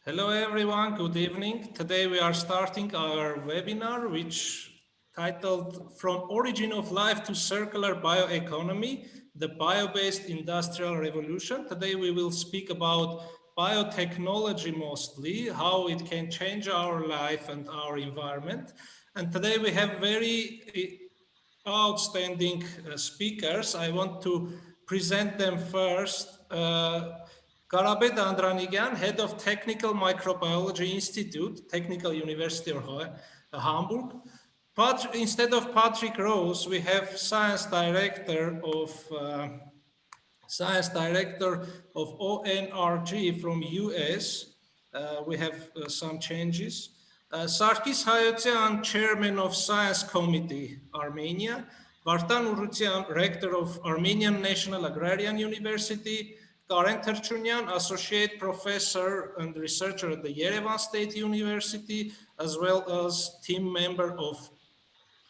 Hello everyone, good evening. Today we are starting our webinar which titled From Origin of Life to Circular Bioeconomy, the Bio-Based Industrial Revolution. Today we will speak about biotechnology mostly, how it can change our life and our environment. And today we have very outstanding speakers. I want to present them first. Karapet Andranigyan, Head of Technical Microbiology Institute, Technical University of Hamburg. Instead of Patrick Rose, we have Science Director of ONRG from US. We have some changes. Sarkis Hayatyan, Chairman of Science Committee, Armenia. Vartan Urutyan, Rector of Armenian National Agrarian University. Karen Terchunyan, Associate Professor and Researcher at the Yerevan State University, as well as team member of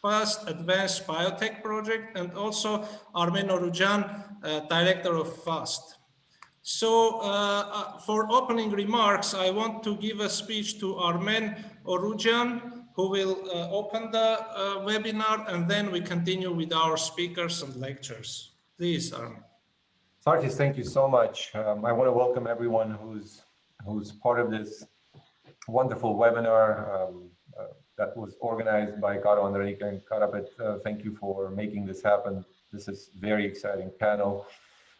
FAST Advanced Biotech Project, and also Armen Orujan, Director of FAST. So for opening remarks, I want to give a speech to Armen Orujan, who will open the webinar, and then we continue with our speakers and lectures. Please, Armen. Sarkis, thank you so much. I want to welcome everyone who's part of this wonderful webinar that was organized by Karo Andranigyan and Karapet. Thank you for making this happen. This is a very exciting panel.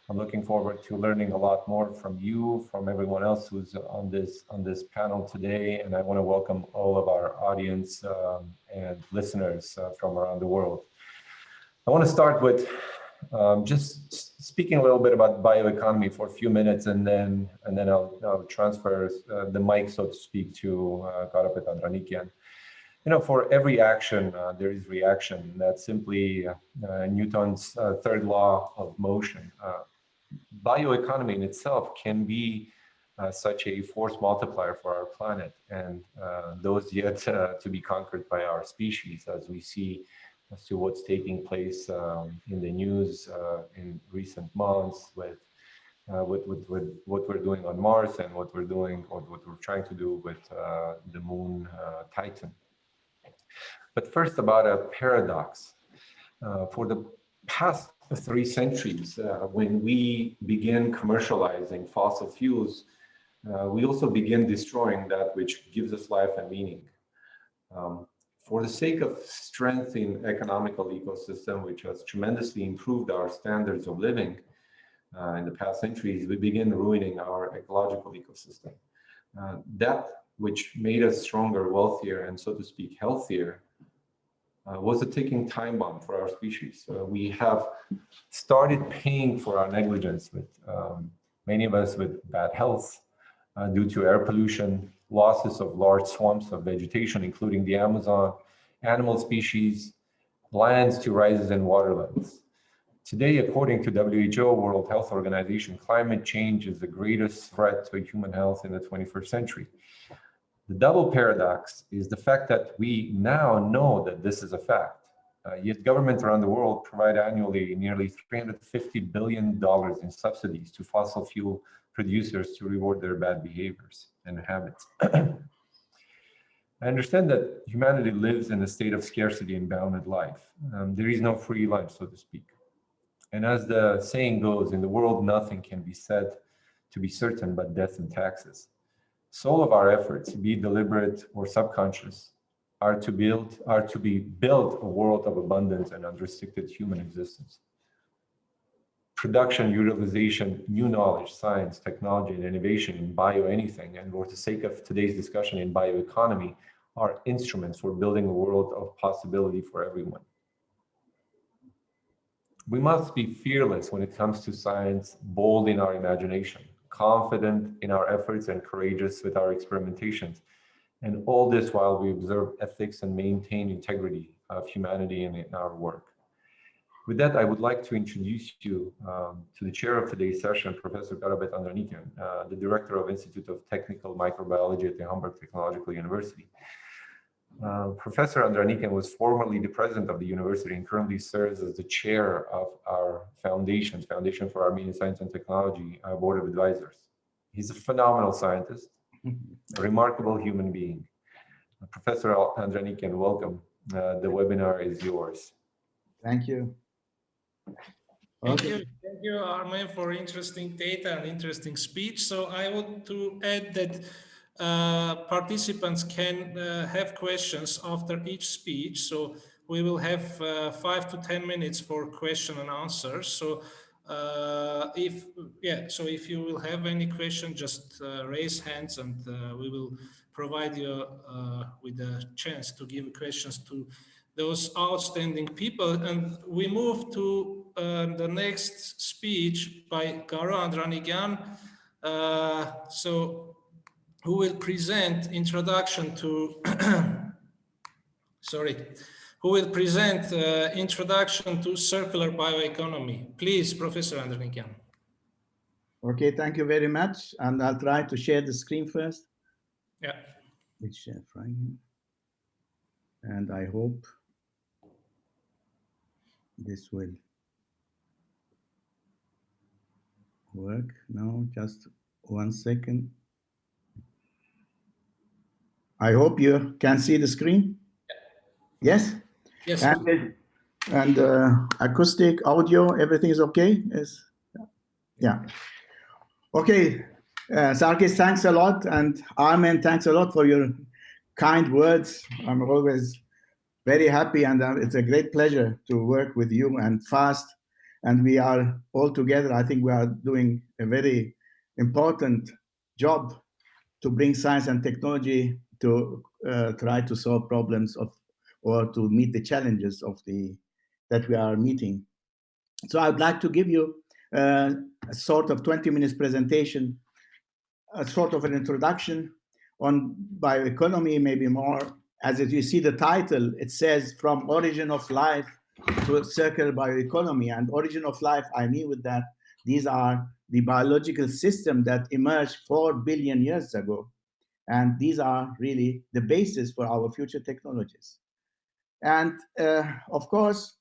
I'm looking forward to learning a lot more from you, from everyone else who's on this panel today. And I want to welcome all of our audience and listeners from around the world. I want to start with just speaking a little bit about bioeconomy for a few minutes, and then I'll transfer the mic, so to speak, to Karapet Andranigyan. You know, for every action, there is reaction. That's simply Newton's third law of motion. Bioeconomy in itself can be such a force multiplier for our planet, and those yet to be conquered by our species, as we see as to what's taking place in the news in recent months with what we're doing on Mars and what we're trying to do with the moon Titan. But first, about a paradox. For the past 3 centuries, when we begin commercializing fossil fuels, we also begin destroying that which gives us life and meaning. For the sake of strengthening economical ecosystem, which has tremendously improved our standards of living in the past centuries, we begin ruining our ecological ecosystem. That which made us stronger, wealthier, and so to speak, healthier, was a ticking time bomb for our species. We have started paying for our negligence, with many of us with bad health due to air pollution, losses of large swamps of vegetation, including the Amazon, animal species, lands to rises in water levels. Today, according to WHO, World Health Organization, climate change is the greatest threat to human health in the 21st century. The double paradox is the fact that we now know that this is a fact, yet governments around the world provide annually nearly $350 billion in subsidies to fossil fuel producers to reward their bad behaviors and habits. I understand that humanity lives in a state of scarcity and bounded life. There is no free lunch, so to speak. And as the saying goes, in the world, nothing can be said to be certain but death and taxes. So all of our efforts, be it deliberate or subconscious, are to be built a world of abundance and unrestricted human existence. Production, utilization, new knowledge, science, technology, and innovation in bio anything, and for the sake of today's discussion in bioeconomy, are instruments for building a world of possibility for everyone. We must be fearless when it comes to science, bold in our imagination, confident in our efforts, and courageous with our experimentations. And all this while we observe ethics and maintain integrity of humanity in our work. With that, I would like to introduce you to the chair of today's session, Professor Karapet Andranigyan, the director of Institute of Technical Microbiology at the Hamburg Technological University. Professor Andranigyan was formerly the president of the university and currently serves as the chair of our Foundation for Armenian Science and Technology Board of Advisors. He's a phenomenal scientist, a remarkable human being. Professor Andronikian, welcome. The webinar is yours. Thank you. Thank you, Armen, for interesting data and interesting speech. So I want to add that participants can have questions after each speech. So we will have 5 to 10 minutes for question and answers. So if you will have any question, just raise hands, and we will provide you with a chance to give questions to those outstanding people. And we move to the next speech by Garo Andronikian, who will present introduction to introduction to circular bioeconomy. Please, Professor Andronikian. Okay, thank you very much. And I'll try to share the screen first. Yeah. Let's share frame. And I hope this will work. No, just 1 second. I hope you can see the screen. Yes? Yes. And acoustic, audio, everything is okay? Yes. Yeah. Okay. Sarkis, thanks a lot. And Armen, thanks a lot for your kind words. I'm always very happy, and it's a great pleasure to work with you and FAST. And we are all together. I think we are doing a very important job to bring science and technology to try to solve problems or to meet the challenges that we are meeting. So I'd like to give you a sort of 20 minutes presentation, a sort of an introduction on bioeconomy, maybe more. As you see the title, it says from origin of life to circular bioeconomy. And origin of life, I mean with that, these are the biological system that emerged 4 billion years ago. And these are really the basis for our future technologies. And of course,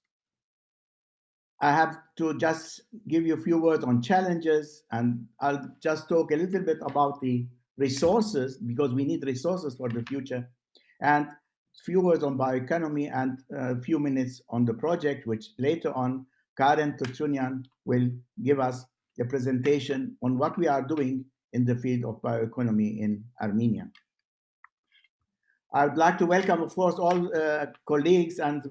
I have to just give you a few words on challenges, and I'll just talk a little bit about the resources, because we need resources for the future, and a few words on bioeconomy, and a few minutes on the project, which later on Karen Turchunian will give us a presentation on what we are doing in the field of bioeconomy in Armenia. I would like to welcome, of course, all colleagues and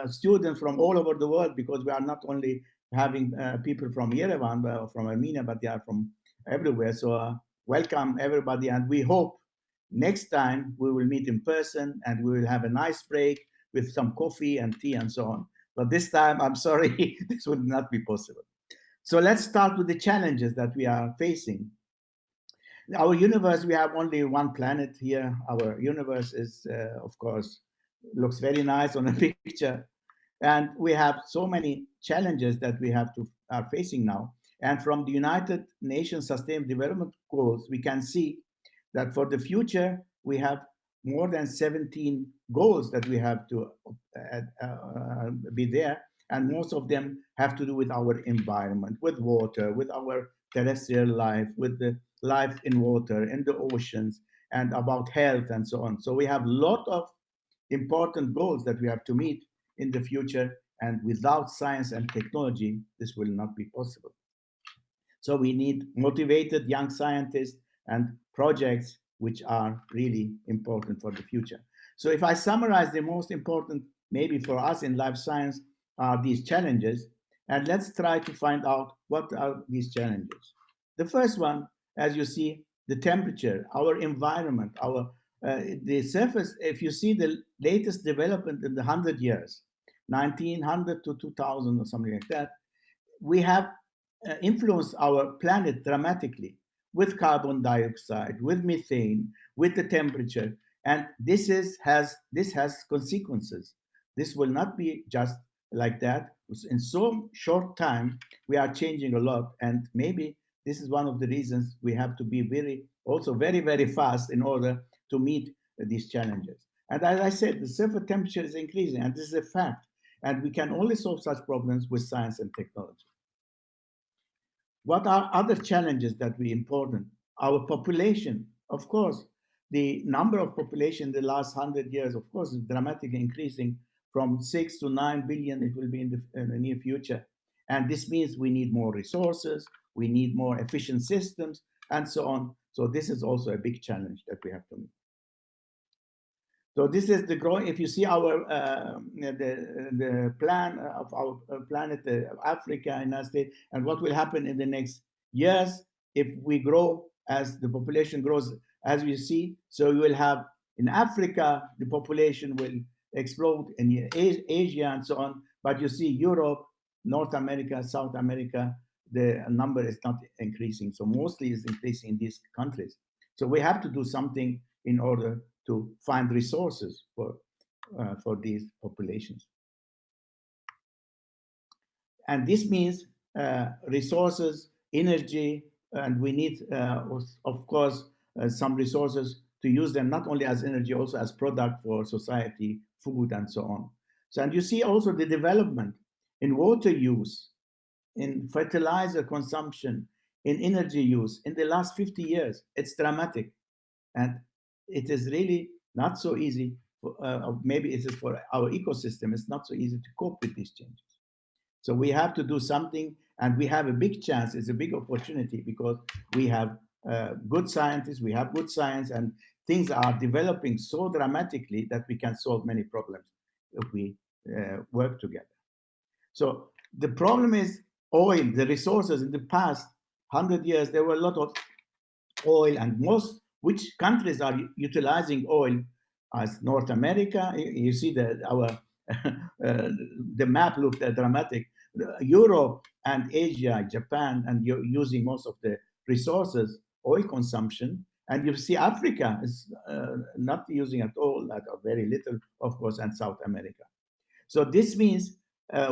students from all over the world, because we are not only having people from Yerevan, from Armenia, but they are from everywhere. So welcome everybody, and we hope next time we will meet in person and we will have a nice break with some coffee and tea and so on. But this time, I'm sorry, this would not be possible. So let's start with the challenges that we are facing. Our universe, we have only one planet here. Our universe is, of course, looks very nice on a picture. And we have so many challenges that we are facing now. And from the United Nations Sustainable Development Goals, we can see that for the future, we have more than 17 goals that we have to be there. And most of them have to do with our environment, with water, with our terrestrial life, with the life in water, in the oceans, and about health and so on. So we have a lot of important goals that we have to meet in the future, and without science and technology, this will not be possible. So we need motivated young scientists and projects which are really important for the future. So if I summarize the most important, maybe for us in life science, are these challenges, and let's try to find out what are these challenges. The first one, as you see, the temperature, our environment, the surface. If you see the latest development in the 100 years, 1900 to 2000 or something like that, we have influenced our planet dramatically with carbon dioxide, with methane, with the temperature, and this has consequences. This will not be just like that. In so short time, we are changing a lot, and maybe this is one of the reasons we have to be very, very fast in order to meet these challenges. And as I said, the surface temperature is increasing, and this is a fact. And we can only solve such problems with science and technology. What are other challenges that we important? Our population of course, the number of population in the last 100 years, of course, is dramatically increasing from 6 to 9 billion. It will be in the near future. And this means we need more resources, we need more efficient systems, and so on. So this is also a big challenge that we have to meet. So this is the growing. If you see our the plan of our planet, Africa, United States, and what will happen in the next years if we grow as the population grows, as we see. So you will have in Africa the population will explode, in Asia and so on. But you see Europe, North America, South America, the number is not increasing. So mostly is increasing in these countries. So we have to do something in order to find resources for these populations. And this means resources, energy, and we need, of course, some resources to use them not only as energy, also as product for society, food, and so on. So, and you see also the development in water use, in fertilizer consumption, in energy use in the last 50 years. It's dramatic. And it is really not so easy, maybe it is for our ecosystem, it's not so easy to cope with these changes. So we have to do something, and we have a big chance, it's a big opportunity because we have good scientists, we have good science, and things are developing so dramatically that we can solve many problems if we work together. So the problem is oil, the resources. In the past 100 years, there were a lot of oil, and which countries are utilizing oil as North America. You see that the map looked dramatic. Europe and Asia, Japan, and you're using most of the resources, oil consumption. And you see Africa is not using at all, or very little, of course, and South America. So this means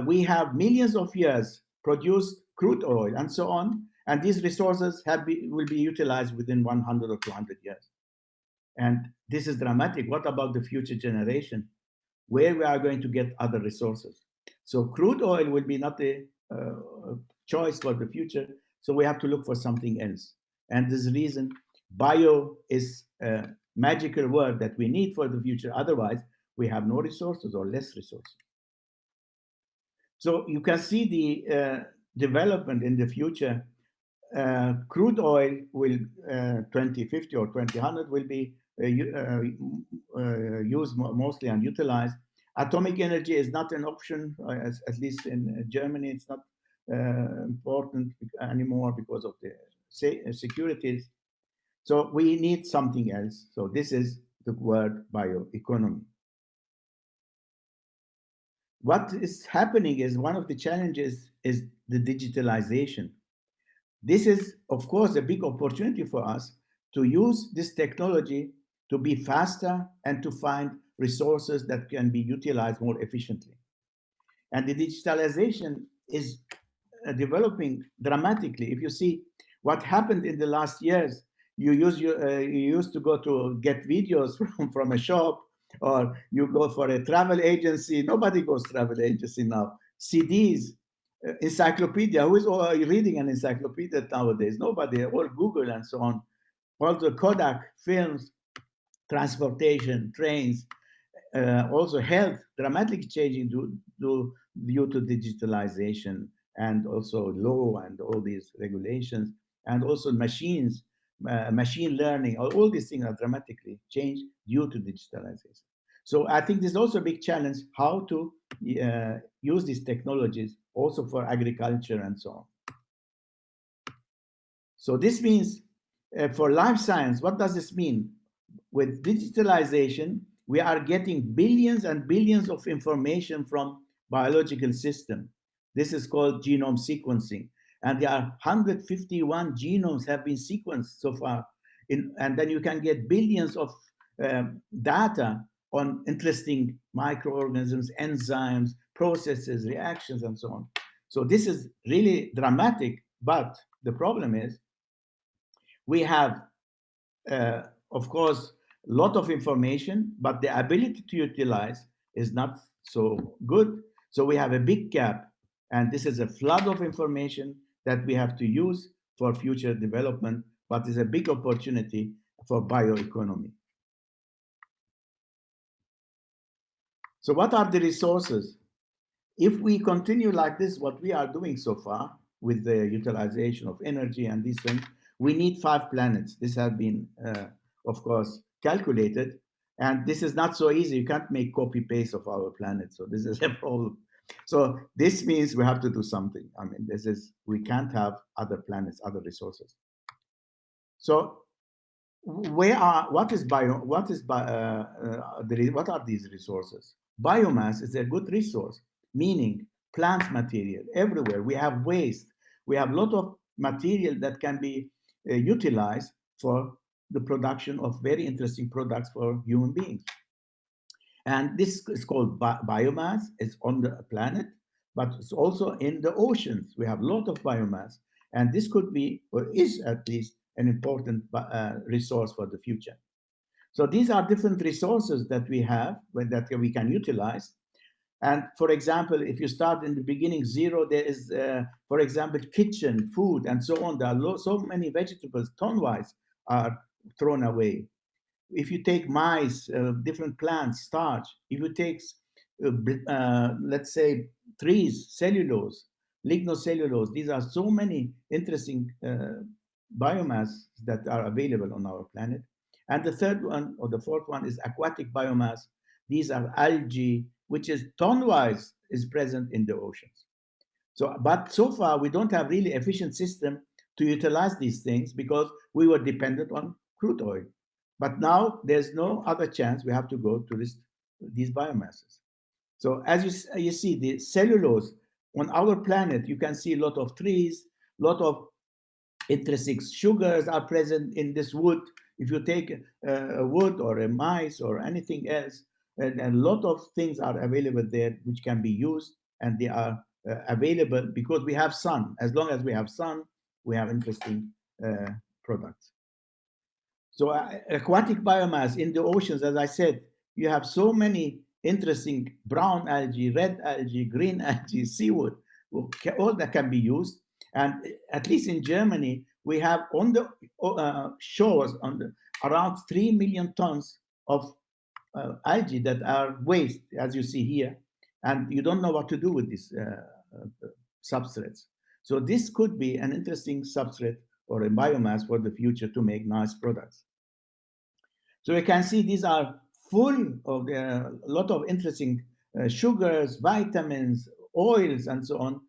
we have millions of years produced crude oil and so on, and these resources will be utilized within 100 or 200 years. And this is dramatic. What about the future generation? Where we are going to get other resources? So crude oil will be not a choice for the future. So we have to look for something else. And this reason, bio is a magical word that we need for the future. Otherwise, we have no resources or less resources. So you can see the development in the future. Crude oil will 2050 or 2100 will be used mostly and utilized. Atomic energy is not an option, at least in Germany. It's not important anymore because of the securities. So we need something else. So this is the word bioeconomy. What is happening is one of the challenges is the digitalization. This is, of course, a big opportunity for us to use this technology to be faster and to find resources that can be utilized more efficiently. And the digitalization is developing dramatically. If you see what happened in the last years, you used to go to get videos from a shop, or you go for a travel agency. Nobody goes travel agency now. CDs, encyclopedia. Who is reading an encyclopedia nowadays? Nobody. Or Google and so on. Also Kodak films, transportation, trains, also health, dramatically changing due to digitalization, and also law and all these regulations, and also machines, machine learning. All these things are dramatically changed due to digitalization. So I think there's also a big challenge how to use these technologies also for agriculture and so on. So this means for life science, what does this mean? With digitalization, we are getting billions and billions of information from biological system. This is called genome sequencing. And there are 151 genomes have been sequenced so far. And then you can get billions of data on interesting microorganisms, enzymes, processes, reactions, and so on. So this is really dramatic, but the problem is we have, of course, a lot of information, but the ability to utilize is not so good. So we have a big gap, and this is a flood of information that we have to use for future development, but it's a big opportunity, for bioeconomy. So what are the resources? If we continue like this, what we are doing so far with the utilization of energy and these things, we need 5 planets. This has been, of course, calculated. And this is not so easy. You can't make copy paste of our planet. So this is a problem. So this means we have to do something. I mean, we can't have other planets, other resources. So what are these resources? Biomass is a good resource, meaning plant material everywhere. We have waste. We have a lot of material that can be utilized for the production of very interesting products for human beings. And this is called biomass. It's on the planet, but it's also in the oceans. We have a lot of biomass, and this could be, or is at least, an important resource for the future. So these are different resources that we have, that we can utilize. And for example, if you start in the beginning zero, there is, for example, kitchen, food, and so on. There are so many vegetables, ton-wise, are thrown away. If you take mice, different plants, starch, if you take, let's say, trees, cellulose, lignocellulose, these are so many interesting biomass that are available on our planet. And the third one, or the fourth one, is aquatic biomass. These are algae, which is ton-wise is present in the oceans. So, but so far we don't have really efficient system to utilize these things because we were dependent on crude oil. But now there's no other chance. We have to go to these biomasses. So as you see, the cellulose on our planet, you can see a lot of trees, a lot of interesting sugars are present in this wood. If you take a wood or a mice or anything else, and a lot of things are available there which can be used, and they are available because we have sun. As long as we have sun, we have interesting products. So aquatic biomass in the oceans, as I said, you have so many interesting brown algae, red algae, green algae, seaweed, all that can be used. And at least in Germany, we have on the shores around 3 million tons of algae that are waste, as you see here, and you don't know what to do with these substrates. So this could be an interesting substrate or a biomass for the future to make nice products. So you can see these are full of a lot of interesting sugars, vitamins, oils, and so on.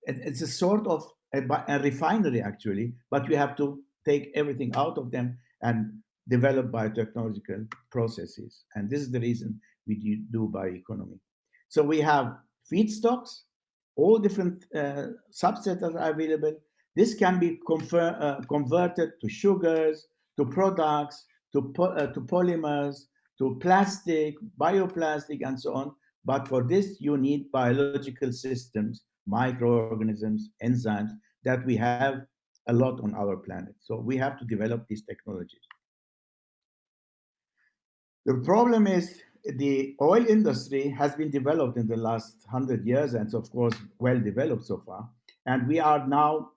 It's a sort of a refinery, actually, but we have to take everything out of them and develop biotechnological processes. And this is the reason we do bioeconomy. So we have feedstocks, all different substrates are available. This can be converted to sugars, to products, to polymers, to plastic, bioplastic, and so on. But for this, you need biological systems, microorganisms, enzymes that we have a lot on our planet. So we have to develop these technologies. The problem is the oil industry has been developed in the last 100 years, and it's of course well developed so far. And we are now,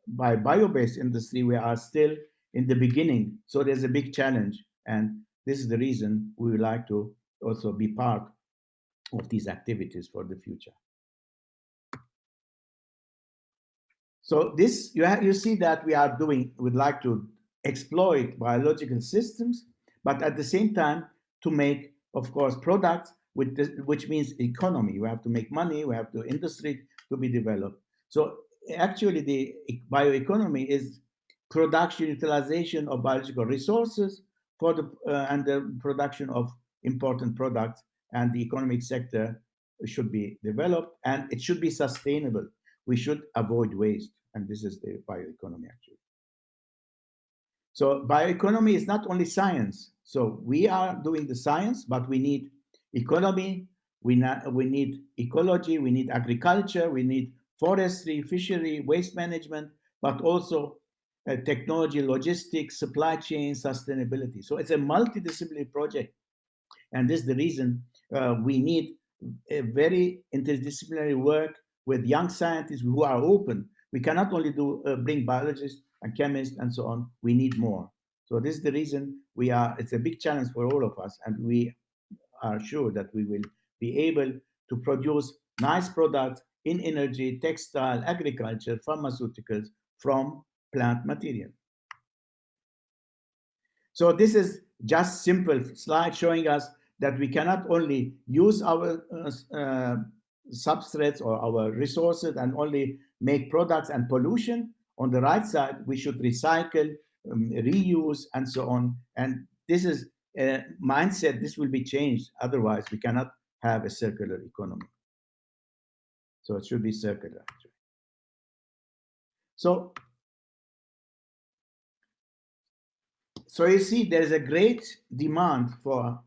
by bio-based industry, we are still in the beginning. So there's a big challenge. And this is the reason we would like to also be part of these activities for the future. So this, you see that we are would like to exploit biological systems, but at the same time to make, of course, products, which means economy. We have to make money, we have to industry to be developed. So actually the bioeconomy is production, utilization of biological resources for and the production of important products, and the economic sector should be developed and it should be sustainable. We should avoid waste, and this is the bioeconomy actually. So bioeconomy is not only science. So we are doing the science, but we need economy, we need ecology, we need agriculture, we need forestry, fishery, waste management, but also technology, logistics, supply chain, sustainability. So it's a multidisciplinary project. And this is the reason we need a very interdisciplinary work with young scientists who are open. We cannot only bring biologists and chemists and so on. We need more. So this is the reason it's a big challenge for all of us, and we are sure that we will be able to produce nice products in energy, textile, agriculture, pharmaceuticals from plant material. So this is just simple slide showing us that we cannot only use our substrates or our resources and only make products and pollution. On the right side, we should recycle, reuse, and so on. And this is a mindset. This will be changed. Otherwise, we cannot have a circular economy. So it should be circular. So you see, there is a great demand for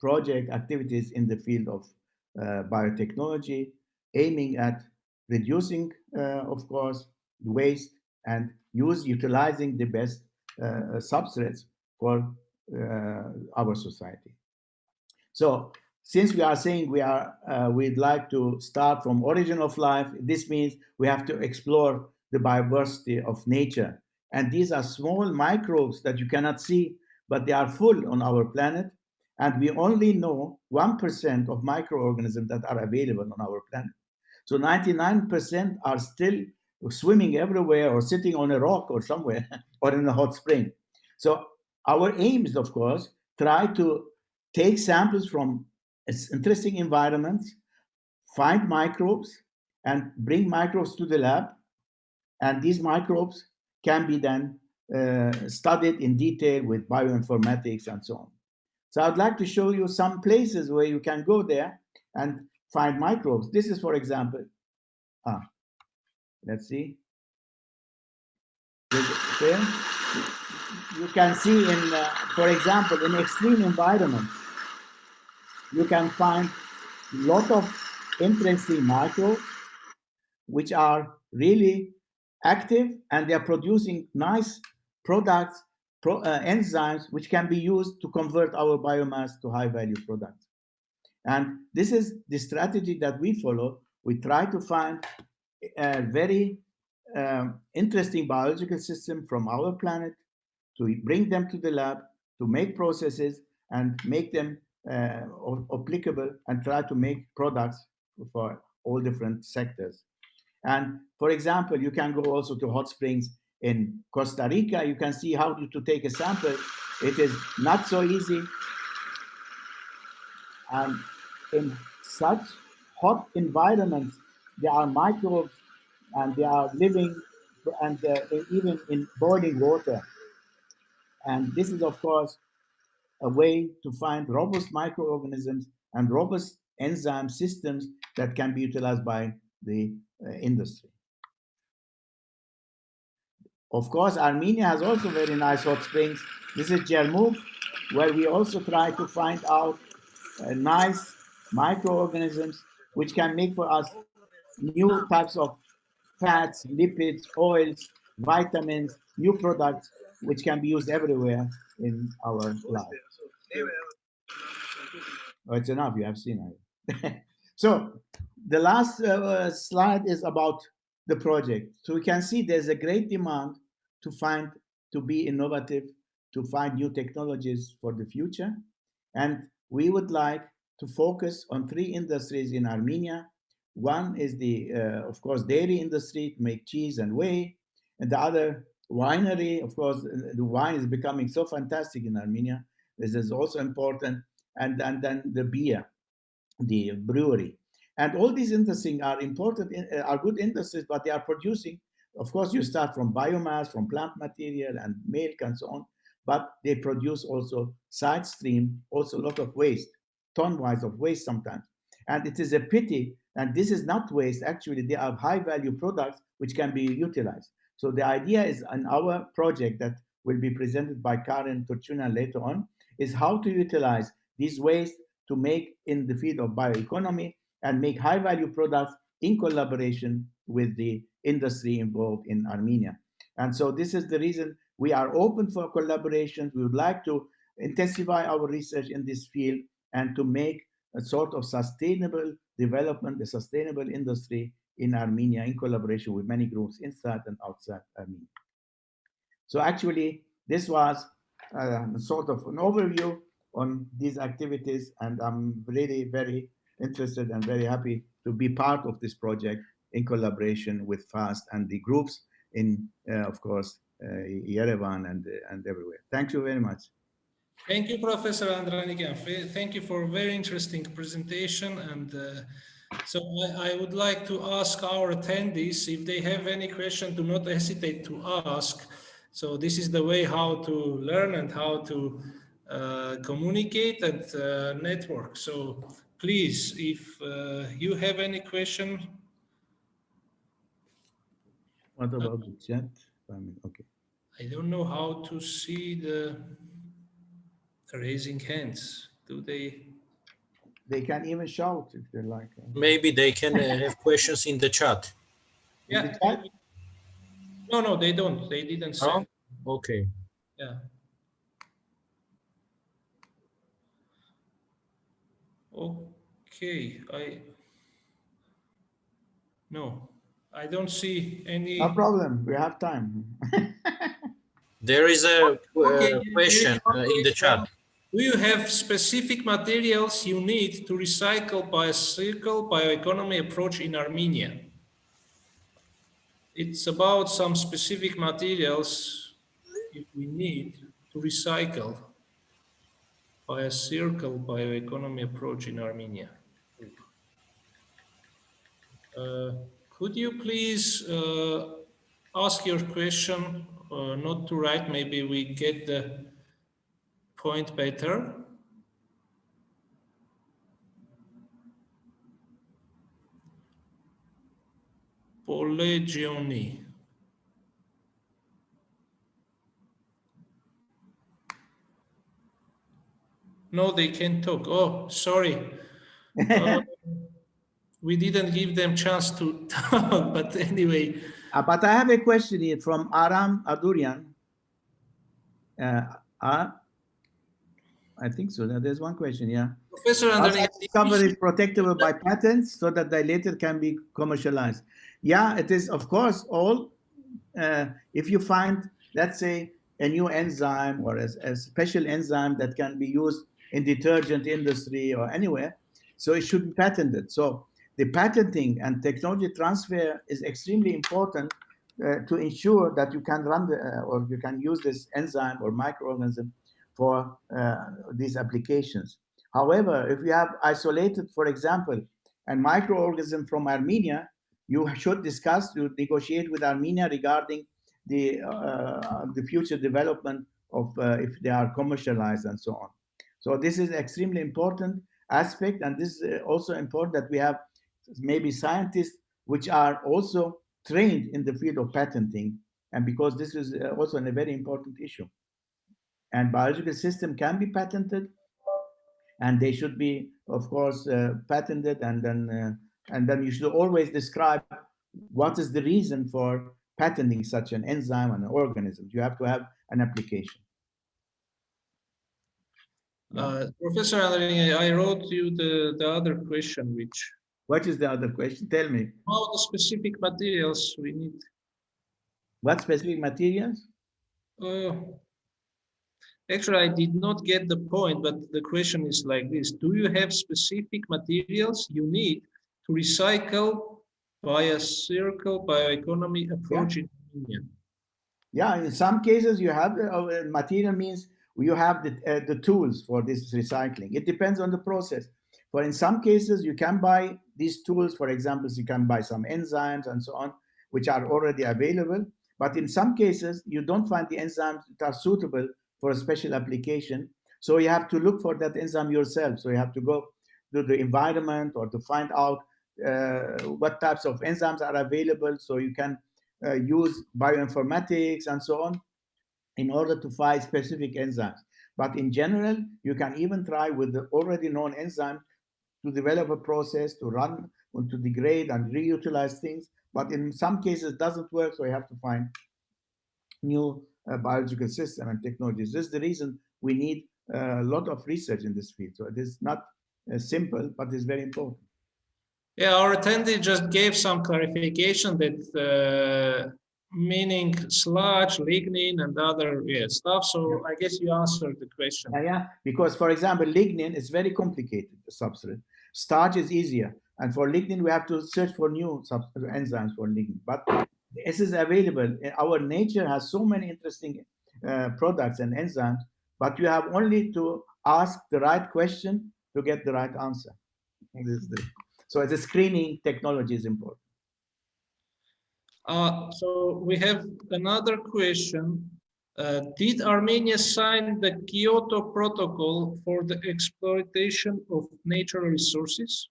project activities in the field of biotechnology, aiming at reducing, of course, waste and utilizing the best substrates for our society. So since we are saying we'd like to start from origin of life, this means we have to explore the biodiversity of nature. And these are small microbes that you cannot see, but they are full on our planet. And we only know 1% of microorganisms that are available on our planet. So 99% are still swimming everywhere or sitting on a rock or somewhere or in a hot spring. So our aim is, of course, try to take samples from interesting environments, find microbes, and bring microbes to the lab. And these microbes can be then studied in detail with bioinformatics and so on. So I'd like to show you some places where you can go there and find microbes. This is, for example, let's see. There. You can see for example, in extreme environments, you can find a lot of interesting microbes which are really active, and they're producing nice products, enzymes, which can be used to convert our biomass to high-value products. And this is the strategy that we follow. We try to find a very interesting biological system from our planet, to bring them to the lab, to make processes and make them applicable, and try to make products for all different sectors. And for example, you can go also to hot springs in Costa Rica. You can see how to take a sample. It is not so easy. And in such hot environments, there are microbes, and they are living, and even in boiling water. And this is, of course, a way to find robust microorganisms and robust enzyme systems that can be utilized by the industry. Of course, Armenia has also very nice hot springs. This is Jermuk, where we also try to find out nice microorganisms which can make for us new types of fats, lipids, oils, vitamins, new products which can be used everywhere in our life. Oh, it's enough, you have seen it. So the last slide is about the project. So we can see there's a great demand to be innovative, to find new technologies for the future. And we would like to focus on 3 industries in Armenia. One is the, of course, dairy industry to make cheese and whey. And the other, winery. Of course, the wine is becoming so fantastic in Armenia. This is also important. And then the beer, the brewery. And all these industries are important, are good industries, but they are producing, of course, you start from biomass, from plant material and milk and so on, but they produce also side stream, also a lot of waste, ton-wise of waste sometimes. And it is a pity, and this is not waste, actually, they are high-value products which can be utilized. So the idea is in our project that will be presented by Karen Turchuna later on, is how to utilize these waste to make in the field of bioeconomy and make high-value products in collaboration with the industry involved in Armenia. And so this is the reason we are open for collaborations. We would like to intensify our research in this field and to make a sort of sustainable development, a sustainable industry in Armenia in collaboration with many groups inside and outside Armenia. So actually, this was sort of an overview on these activities, and I'm really very interested and very happy to be part of this project in collaboration with FAST and the groups in, of course, Yerevan and everywhere. Thank you very much. Thank you, Professor Andranigyan. Thank you for a very interesting presentation. And so I would like to ask our attendees if they have any question, do not hesitate to ask. So this is the way how to learn and how to communicate and network. So please, if you have any question. What about the chat? Okay. I don't know how to see the raising hands. Do they? They can even shout if they like. Maybe they can have questions in the chat. In the Yeah. chat? No, they don't. They didn't say. Oh, okay. Yeah. Okay. No, I don't see any. No problem. We have time. There is a Okay, question in the chat. Do you have specific materials you need to recycle by a circle bioeconomy approach in Armenia? It's about some specific materials if we need to recycle by a circle bioeconomy approach in Armenia. Could you please ask your question not to write, maybe we get the point better. Polegioni. No, they can't talk. Oh, sorry. We didn't give them chance to talk, but anyway. But I have a question here from Aram Adurian. I think so. There's one question, yeah. Professor Andranigyan, discovery is protectable by patents so that they later can be commercialized. Yeah, it is, of course, all. If you find, let's say, a new enzyme or a special enzyme that can be used in detergent industry or anywhere, so it should be patented. So the patenting and technology transfer is extremely important to ensure that you can run or you can use this enzyme or microorganism for these applications. However, if you have isolated, for example, a microorganism from Armenia, you should discuss to negotiate with Armenia regarding the future development of if they are commercialized and so on. So this is extremely important aspect, and this is also important that we have maybe scientists which are also trained in the field of patenting, and because this is also a very important issue. And biological system can be patented, and they should be, of course, patented, and then you should always describe what is the reason for patenting such an enzyme and an organism. You have to have an application. Professor Andranigyan, I wrote you the other question, which. What is the other question? Tell me. How the specific materials we need. What specific materials? Actually, I did not get the point, but the question is like this. Do you have specific materials you need to recycle by a circle bioeconomy approach in Armenia? Yeah, in some cases you have material means you have the tools for this recycling. It depends on the process. But in some cases you can buy these tools. For example, you can buy some enzymes and so on, which are already available. But in some cases you don't find the enzymes that are suitable for a special application. So you have to look for that enzyme yourself. So you have to go to the environment or to find out what types of enzymes are available. So you can use bioinformatics and so on in order to find specific enzymes. But in general, you can even try with the already known enzyme to develop a process to run, to degrade and reutilize things. But in some cases it doesn't work, so you have to find new biological system and technologies. This is the reason we need a lot of research in this field. So it is not simple, but it's very important. Yeah, our attendee just gave some clarification that meaning sludge, lignin, and other stuff. So I guess you answered the question. Yeah, because for example, lignin is very complicated substrate. Starch is easier, and for lignin we have to search for new enzymes for lignin. But this is available. Our nature has so many interesting products and enzymes, but you have only to ask the right question to get the right answer. So the screening technology is important. So we have another question. Did Armenia sign the Kyoto Protocol for the exploitation of natural resources?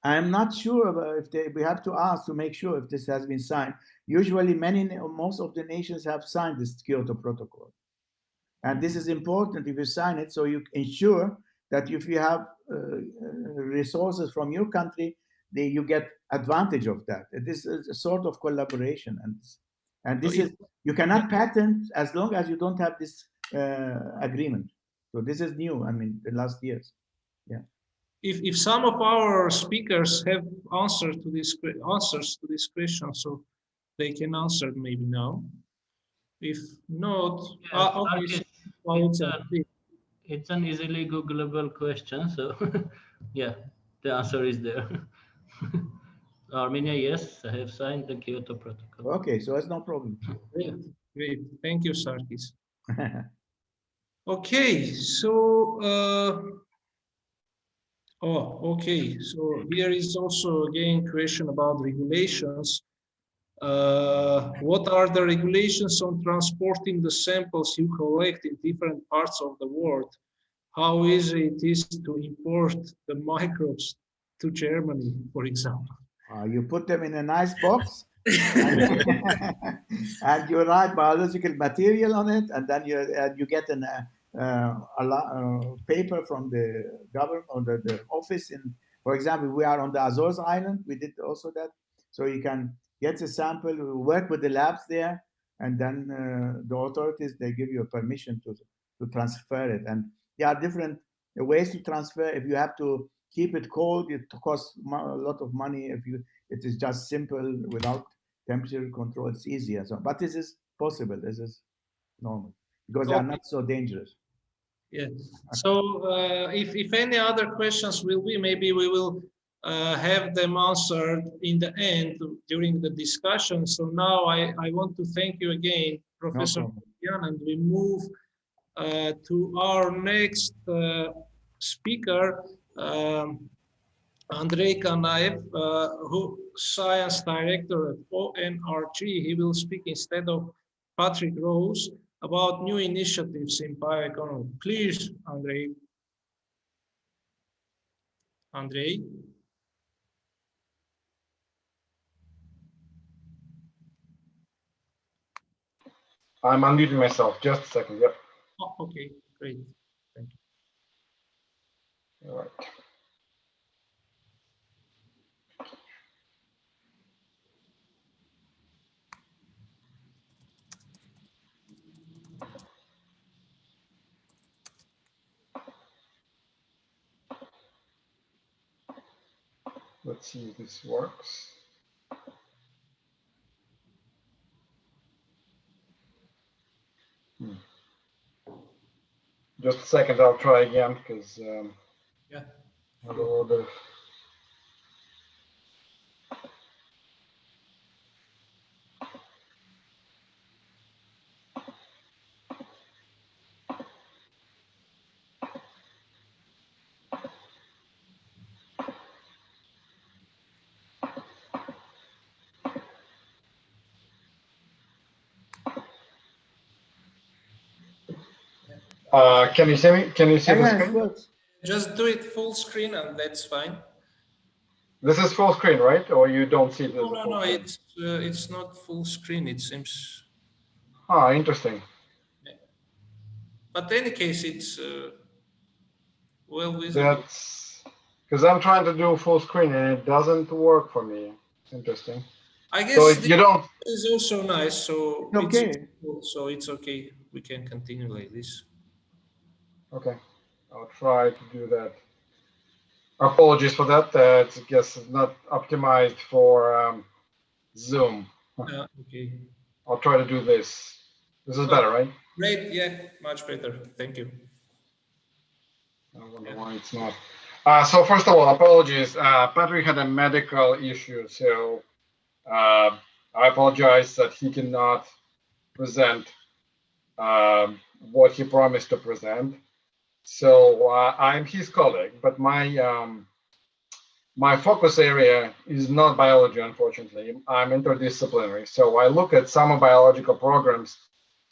I'm not sure about if we have to ask to make sure if this has been signed. Usually, most of the nations have signed this Kyoto Protocol, and this is important if you sign it, so you ensure that if you have resources from your country, you get advantage of that. This is a sort of collaboration, and this is you cannot patent as long as you don't have this agreement. So this is new. I mean, the last years. Yeah. If some of our speakers have answers to this question, so they can answer maybe now. If not, Yes, it's an easily Googleable question, so yeah, the answer is there. Armenia, yes, I have signed the Kyoto Protocol. Okay, so that's no problem. Great, great. Thank you, Sarkis. Okay, so okay. So here is also again question about regulations. What are the regulations on transporting the samples you collect in different parts of the world? How easy it is to import the microbes to Germany, for example? You put them in a nice box, and you write biological material on it, and then you get a paper from the government or the office. For example, we are on the Azores Island. We did also that, so you can get a sample, work with the labs there, and then the authorities, they give you a permission to transfer it. And there are different ways to transfer. If you have to keep it cold, it costs a lot of money. If it is just simple without temperature control, it's easier. So, but this is possible. This is normal because they are not so dangerous. Yeah. So if any other questions will be, maybe we will have them answered in the end during the discussion. So now I want to thank you again, Professor Jan, and we move to our next speaker, Andrei Kanaev, who Science Director at ONRG. He will speak instead of Patrick Rose about new initiatives in bioeconomy. Please, Andrei. Andrei? I'm unmuting myself. Just a second. Yep. Oh, okay, great. Thank you. All right. Let's see if this works. Just a second, I'll try again because Yeah. a little bit. Can you see me? Can you see the screen? Just do it full screen and that's fine. This is full screen, right? Or you don't see this? No, it's not full screen. It seems. Ah, interesting. But in any case, it's well visible. That's because I'm trying to do full screen and it doesn't work for me. Interesting. I guess so you don't. Is also nice. So okay. So it's okay. We can continue like this. Okay, I'll try to do that. Apologies for that. It's, I guess, not optimized for Zoom. Okay. I'll try to do this. This is better, right? Great, yeah, much better. Thank you. I wonder why it's not. So first of all, apologies. Patrick had a medical issue, so I apologize that he cannot present what he promised to present. So I'm his colleague, but my focus area is not biology, unfortunately. I'm interdisciplinary, so I look at some biological programs,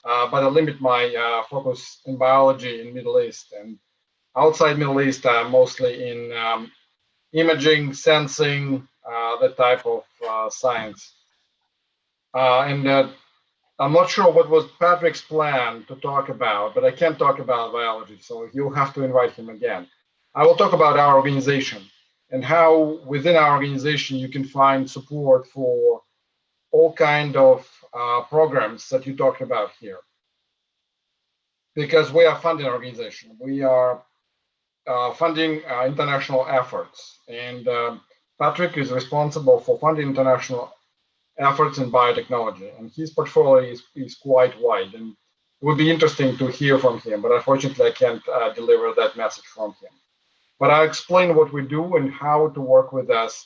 but I limit my focus in biology in Middle East. And outside Middle East, mostly in imaging, sensing, that type of science. I'm not sure what was Patrick's plan to talk about, but I can't talk about biology, so you'll have to invite him again. I will talk about our organization and how within our organization you can find support for all kind of programs that you talked about here. Because we are funding organization, we are funding international efforts, and Patrick is responsible for funding international efforts in biotechnology, and his portfolio is quite wide, and it would be interesting to hear from him, but unfortunately I can't deliver that message from him. But I'll explain what we do and how to work with us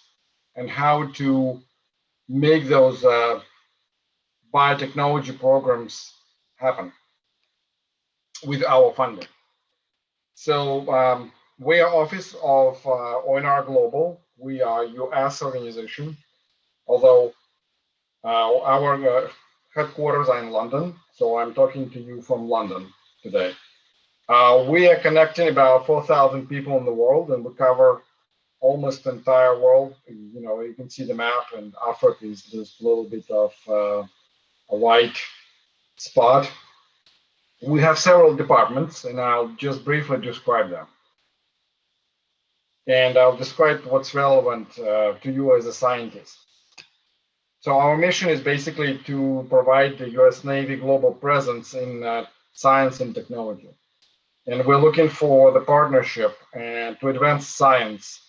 and how to make those biotechnology programs happen with our funding. So we are office of ONR Global. We are US organization, although our headquarters are in London, so I'm talking to you from London today. We are connecting about 4,000 people in the world, and we cover almost the entire world. You know, you can see the map, and Africa is just a little bit of a white spot. We have several departments, and I'll just briefly describe them. And I'll describe what's relevant to you as a scientist. So our mission is basically to provide the US Navy global presence in science and technology. And we're looking for the partnership and to advance science,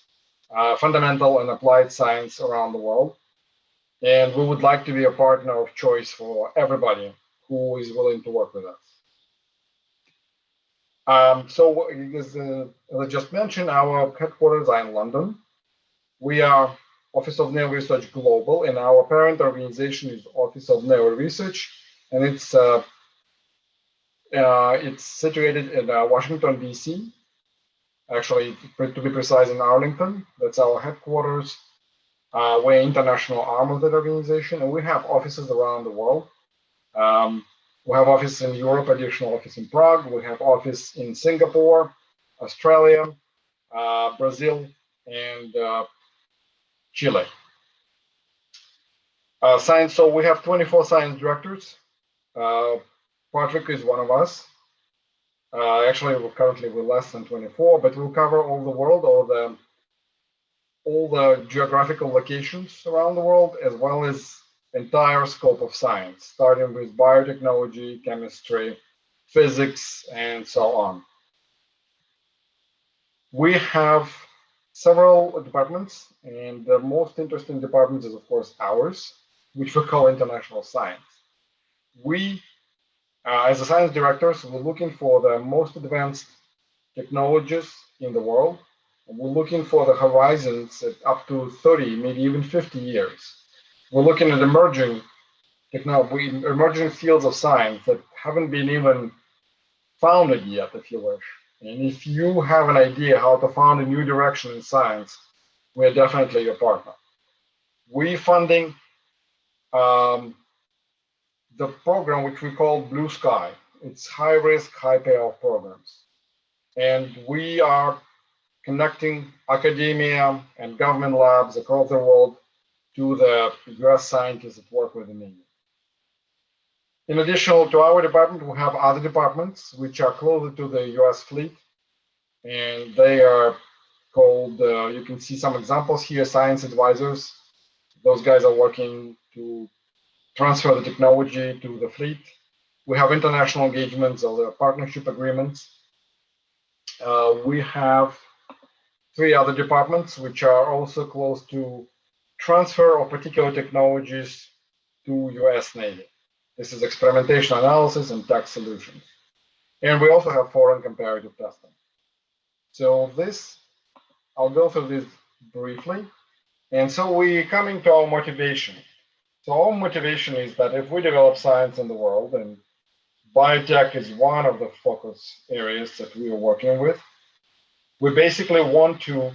fundamental and applied science around the world. And we would like to be a partner of choice for everybody who is willing to work with us. So as I just mentioned, our headquarters are in London. We are Office of Naval Research Global, and our parent organization is Office of Naval Research, and it's situated in Washington, D.C. Actually, to be precise, in Arlington. That's our headquarters. We're an international arm of that organization, and we have offices around the world. We have office in Europe, additional office in Prague. We have office in Singapore, Australia, Brazil, and Chile. Science, so we have 24 science directors. Patrick is one of us. Actually, we're less than 24, but we'll cover all the world, all the geographical locations around the world, as well as entire scope of science, starting with biotechnology, chemistry, physics, and so on. We have several departments, and the most interesting department is, of course, ours, which we call international science. We, as a science directors, we're looking for the most advanced technologies in the world. And we're looking for the horizons at up to 30, maybe even 50 years. We're looking at emerging technology, emerging fields of science that haven't been even founded yet, if you wish. And if you have an idea how to found a new direction in science, we're definitely your partner. We're funding the program which we call Blue Sky. It's high risk, high payoff programs. And we are connecting academia and government labs across the world to the US scientists that work with the Navy. In addition to our department, we have other departments which are closer to the US fleet, and they are called, you can see some examples here, science advisors. Those guys are working to transfer the technology to the fleet. We have international engagements or partnership agreements. We have 3 other departments which are also close to transfer of particular technologies to US Navy. This is experimentation analysis and tax solutions. And we also have foreign comparative testing. So this, I'll go through this briefly. And so we coming to our motivation. So our motivation is that if we develop science in the world, and biotech is one of the focus areas that we are working with, we basically want to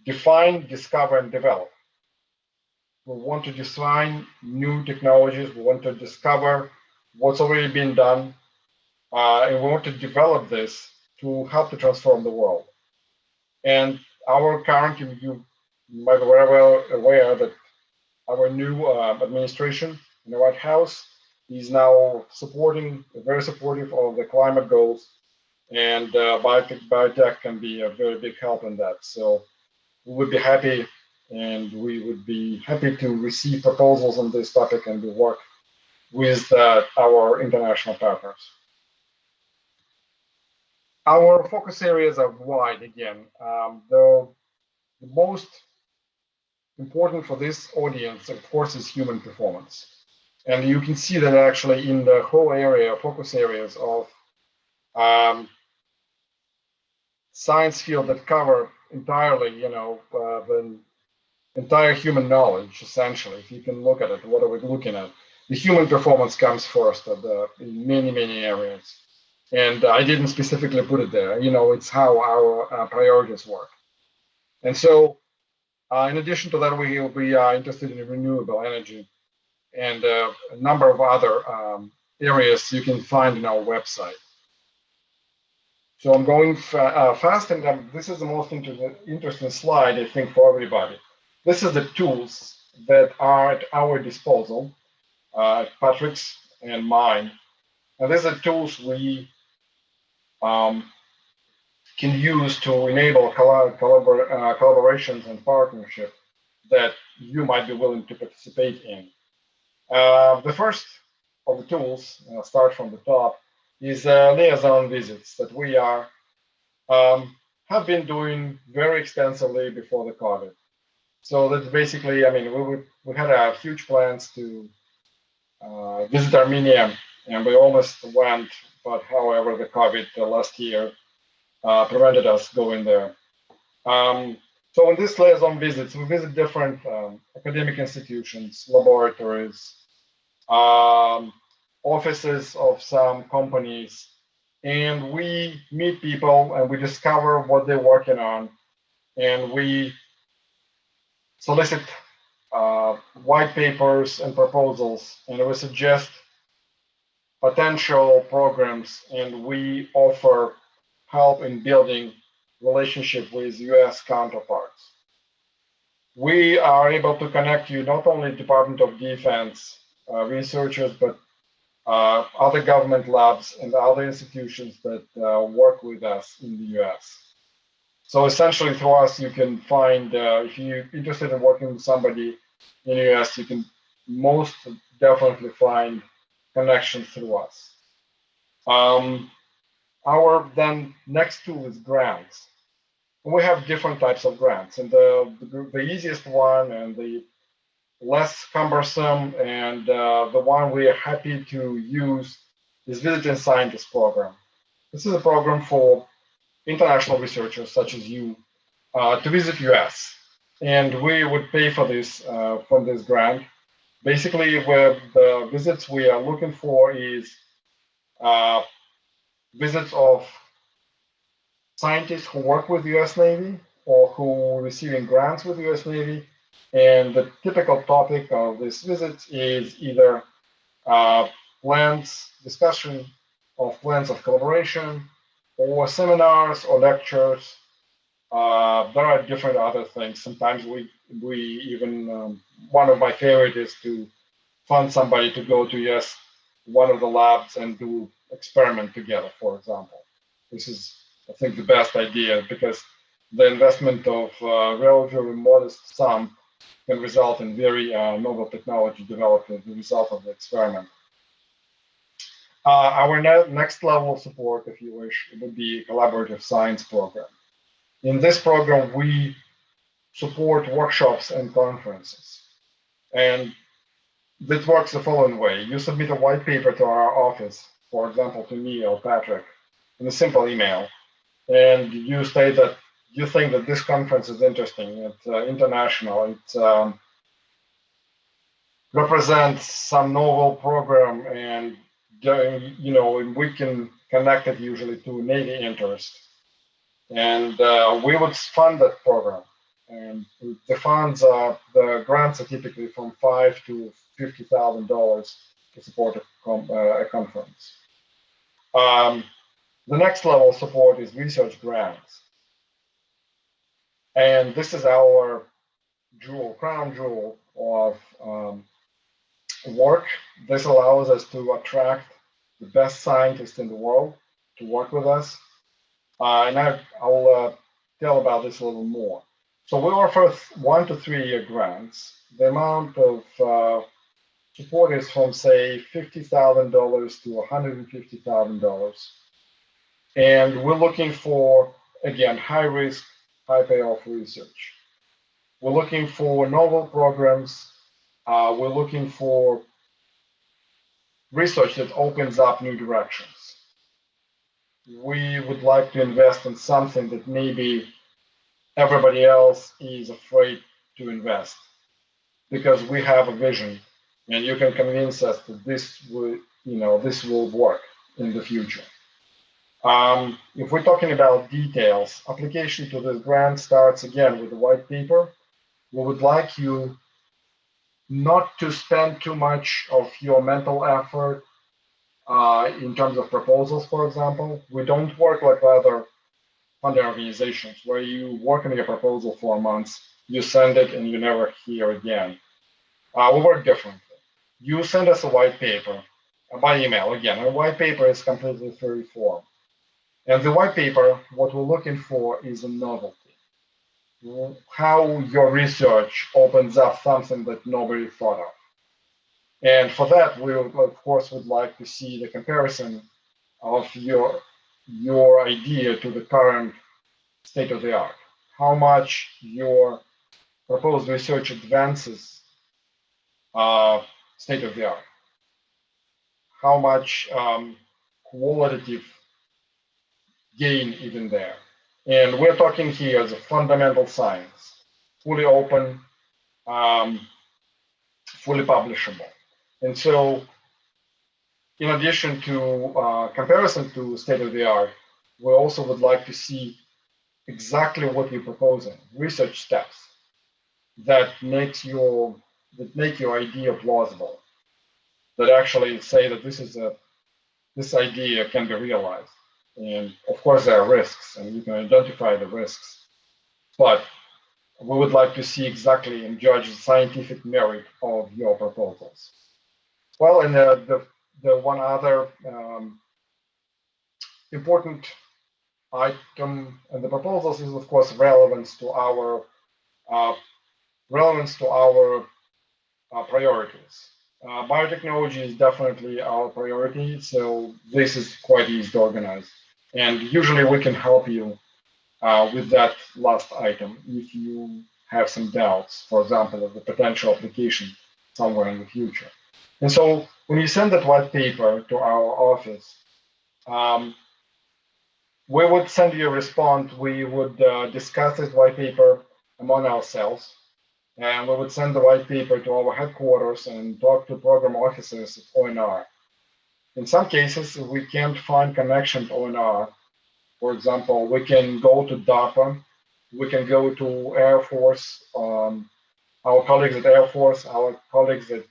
define, discover, and develop. We want to design new technologies. We want to discover what's already been done. And we want to develop this to help to transform the world. And our current, you might be very well aware that our new administration in the White House is now very supportive of the climate goals, and biotech can be a very big help in that. So we would be happy, and we would be happy to receive proposals on this topic and to work with our international partners. Our focus areas are wide again. The most important for this audience, of course, is human performance. And you can see that actually in the whole area, focus areas of science field that cover entirely, the entire human knowledge, essentially. If you can look at it, what are we looking at? The human performance comes first in many, many areas. And I didn't specifically put it there. It's how our priorities work. And so, in addition to that, we are interested in renewable energy and a number of other areas you can find in our website. So I'm going fast, and this is the most interesting slide, I think, for everybody. This is the tools that are at our disposal, Patrick's and mine. And these are tools we can use to enable collaborations and partnership that you might be willing to participate in. The first of the tools, and I'll start from the top, is liaison visits that we have been doing very extensively before the COVID. So that's basically, we had huge plans to visit Armenia, and we almost went, but however, the COVID last year prevented us going there. So in these liaison visits, we visit different academic institutions, laboratories, offices of some companies, and we meet people and we discover what they're working on, and we solicit white papers and proposals, and we suggest potential programs, and we offer help in building relationship with US counterparts. We are able to connect you not only Department of Defense researchers, but other government labs and other institutions that work with us in the US. So essentially through us, you can find, if you're interested in working with somebody in the US, you can most definitely find connections through us. Our then next tool is grants. We have different types of grants, and the easiest one and the less cumbersome and the one we are happy to use is Visiting Scientist Program. This is a program for international researchers such as you to visit US, and we would pay for this from this grant. Basically, where the visits we are looking for is visits of scientists who work with the US Navy or who are receiving grants with the US Navy. And the typical topic of this visit is either discussion of plans of collaboration, or seminars or lectures. There are different other things. Sometimes we even, one of my favorite is to fund somebody to go to one of the labs and do experiment together, for example. This is, I think, the best idea because the investment of relatively modest sum can result in very novel technology developed as a result of the experiment. Our next level of support, if you wish, would be a collaborative science program. In this program, we support workshops and conferences. And This works the following way. You submit a white paper to our office, for example, to me or Patrick, in a simple email, and you state that you think that this conference is interesting, it's international, it represents some novel program, and we can connect it usually to Navy interest, and we would fund that program. And the funds are, the grants are typically from $5,000 to $50,000 to support a conference. The next level of support is research grants. And this is our crown jewel of work. This allows us to attract the best scientists in the world to work with us. And I'll tell about this a little more. So we offer 1 to 3 year grants. The amount of support is from, say, $50,000 to $150,000. And we're looking for, again, high risk, high payoff research. We're looking for novel programs. We're looking for research that opens up new directions. We would like to invest in something that maybe everybody else is afraid to invest, because we have a vision, and you can convince us that this will work in the future. If we're talking about details, application to this grant starts again with a white paper. We would like you not to spend too much of your mental effort in terms of proposals, for example. We don't work like other funding organizations where you work on your proposal for months, you send it, and you never hear again. We work differently. You send us a white paper by email. Again, a white paper is completely free form. And the white paper, what we're looking for is a novelty. How your research opens up something that nobody thought of. And for that, we of course would like to see the comparison of your idea to the current state of the art. How much your proposed research advances state of the art. How much qualitative gain even there. And we're talking here as a fundamental science, fully open, fully publishable. And so, in addition to comparison to state of the art, we also would like to see exactly what you're proposing, research steps that make your idea plausible, that actually say that this idea can be realized. And of course, there are risks, and you can identify the risks. But we would like to see exactly and judge the scientific merit of your proposals. Well, and the one other important item in the proposals is, of course, relevance to our priorities. Biotechnology is definitely our priority, so this is quite easy to organize. And usually we can help you with that last item if you have some doubts, for example, of the potential application somewhere in the future. And so when you send that white paper to our office, we would send you a response. We would discuss this white paper among ourselves, and we would send the white paper to our headquarters and talk to program officers at ONR. In some cases, if we can't find connection to ONR, for example, we can go to DARPA, we can go to Air Force, our colleagues at Air Force, our colleagues at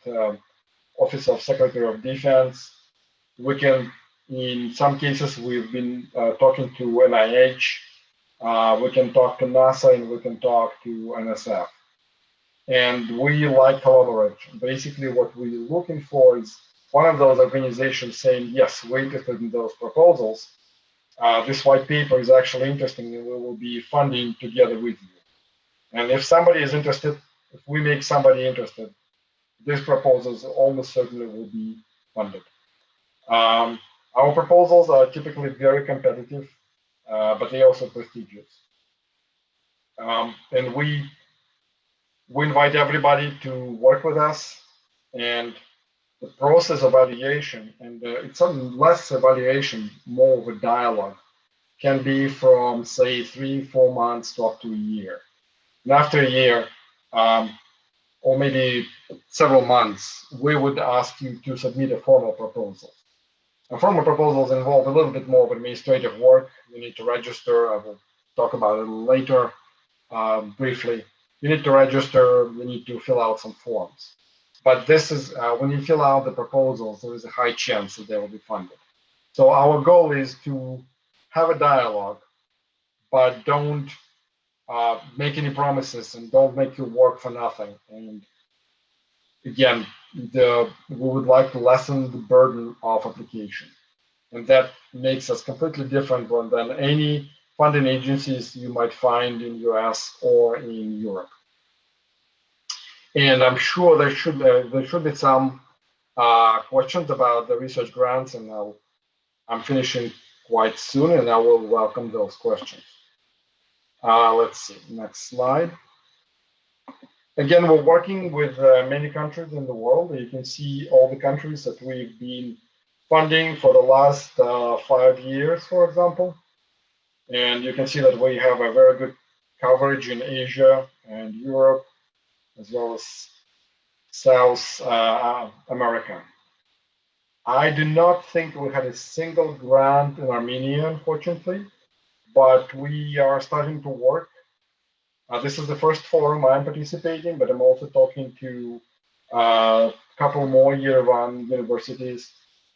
Office of Secretary of Defense. We can, in some cases, we've been talking to NIH, we can talk to NASA, and we can talk to NSF. And we like collaboration. Basically, what we're looking for is one of those organizations saying, yes, we're interested in those proposals. This white paper is actually interesting, and we will be funding together with you. And if somebody is interested, if we make somebody interested, these proposals almost certainly will be funded. Our proposals are typically very competitive, but they're also prestigious. And we invite everybody to work with us. And the process of evaluation, and it's less evaluation, more of a dialogue, can be from, say, 3-4 months to up to a year. And after a year, or maybe several months, we would ask you to submit a formal proposal. And formal proposals involve a little bit more of administrative work. You need to register. I will talk about it later briefly. You need to register. You need to fill out some forms. But this is when you fill out the proposals, there is a high chance that they will be funded. So our goal is to have a dialogue, but don't make any promises and don't make you work for nothing. And again, we would like to lessen the burden of application. And that makes us completely different than any funding agencies you might find in US or in Europe. And I'm sure there should be some questions about the research grants, and I'm finishing quite soon, and I will welcome those questions. Let's see, next slide. Again, we're working with many countries in the world. You can see all the countries that we've been funding for the last 5 years, for example. And you can see that we have a very good coverage in Asia and Europe, as well as South America. I do not think we had a single grant in Armenia, unfortunately, but we are starting to work. This is the first forum I'm participating, but I'm also talking to a couple more Yerevan universities.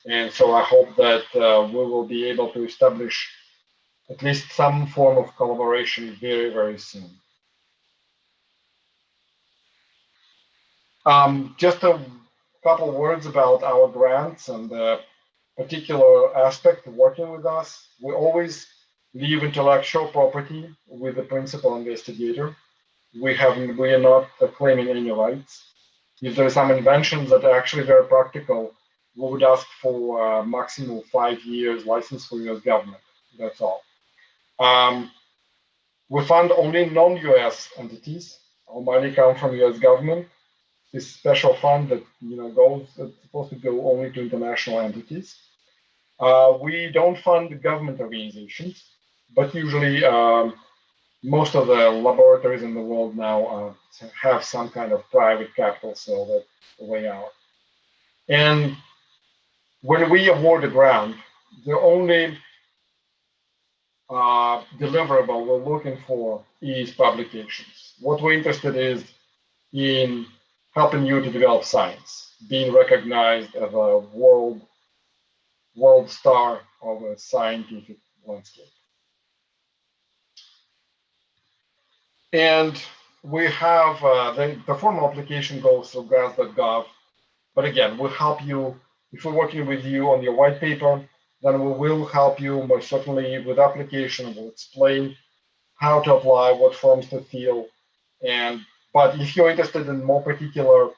And so I hope that we will be able to establish at least some form of collaboration very, very soon. Just a couple of words about our grants and the particular aspect of working with us. We always leave intellectual property with the principal investigator. We are not claiming any rights. If there are some inventions that are actually very practical, we would ask for a maximum 5 years license for US government. That's all. We fund only non-US entities. Our money comes from US government. This special fund that it's supposed to go only to international entities. We don't fund government organizations, but usually most of the laboratories in the world now have some kind of private capital, so that's the way out. And when we award a grant, the only deliverable we're looking for is publications. What we're interested in helping you to develop science, being recognized as a world star of a scientific landscape. And we have the formal application goes through grants.gov. But again, we'll help you if we're working with you on your white paper. Then we will help you more certainly with application. We'll explain how to apply, what forms to fill. But if you're interested in more particular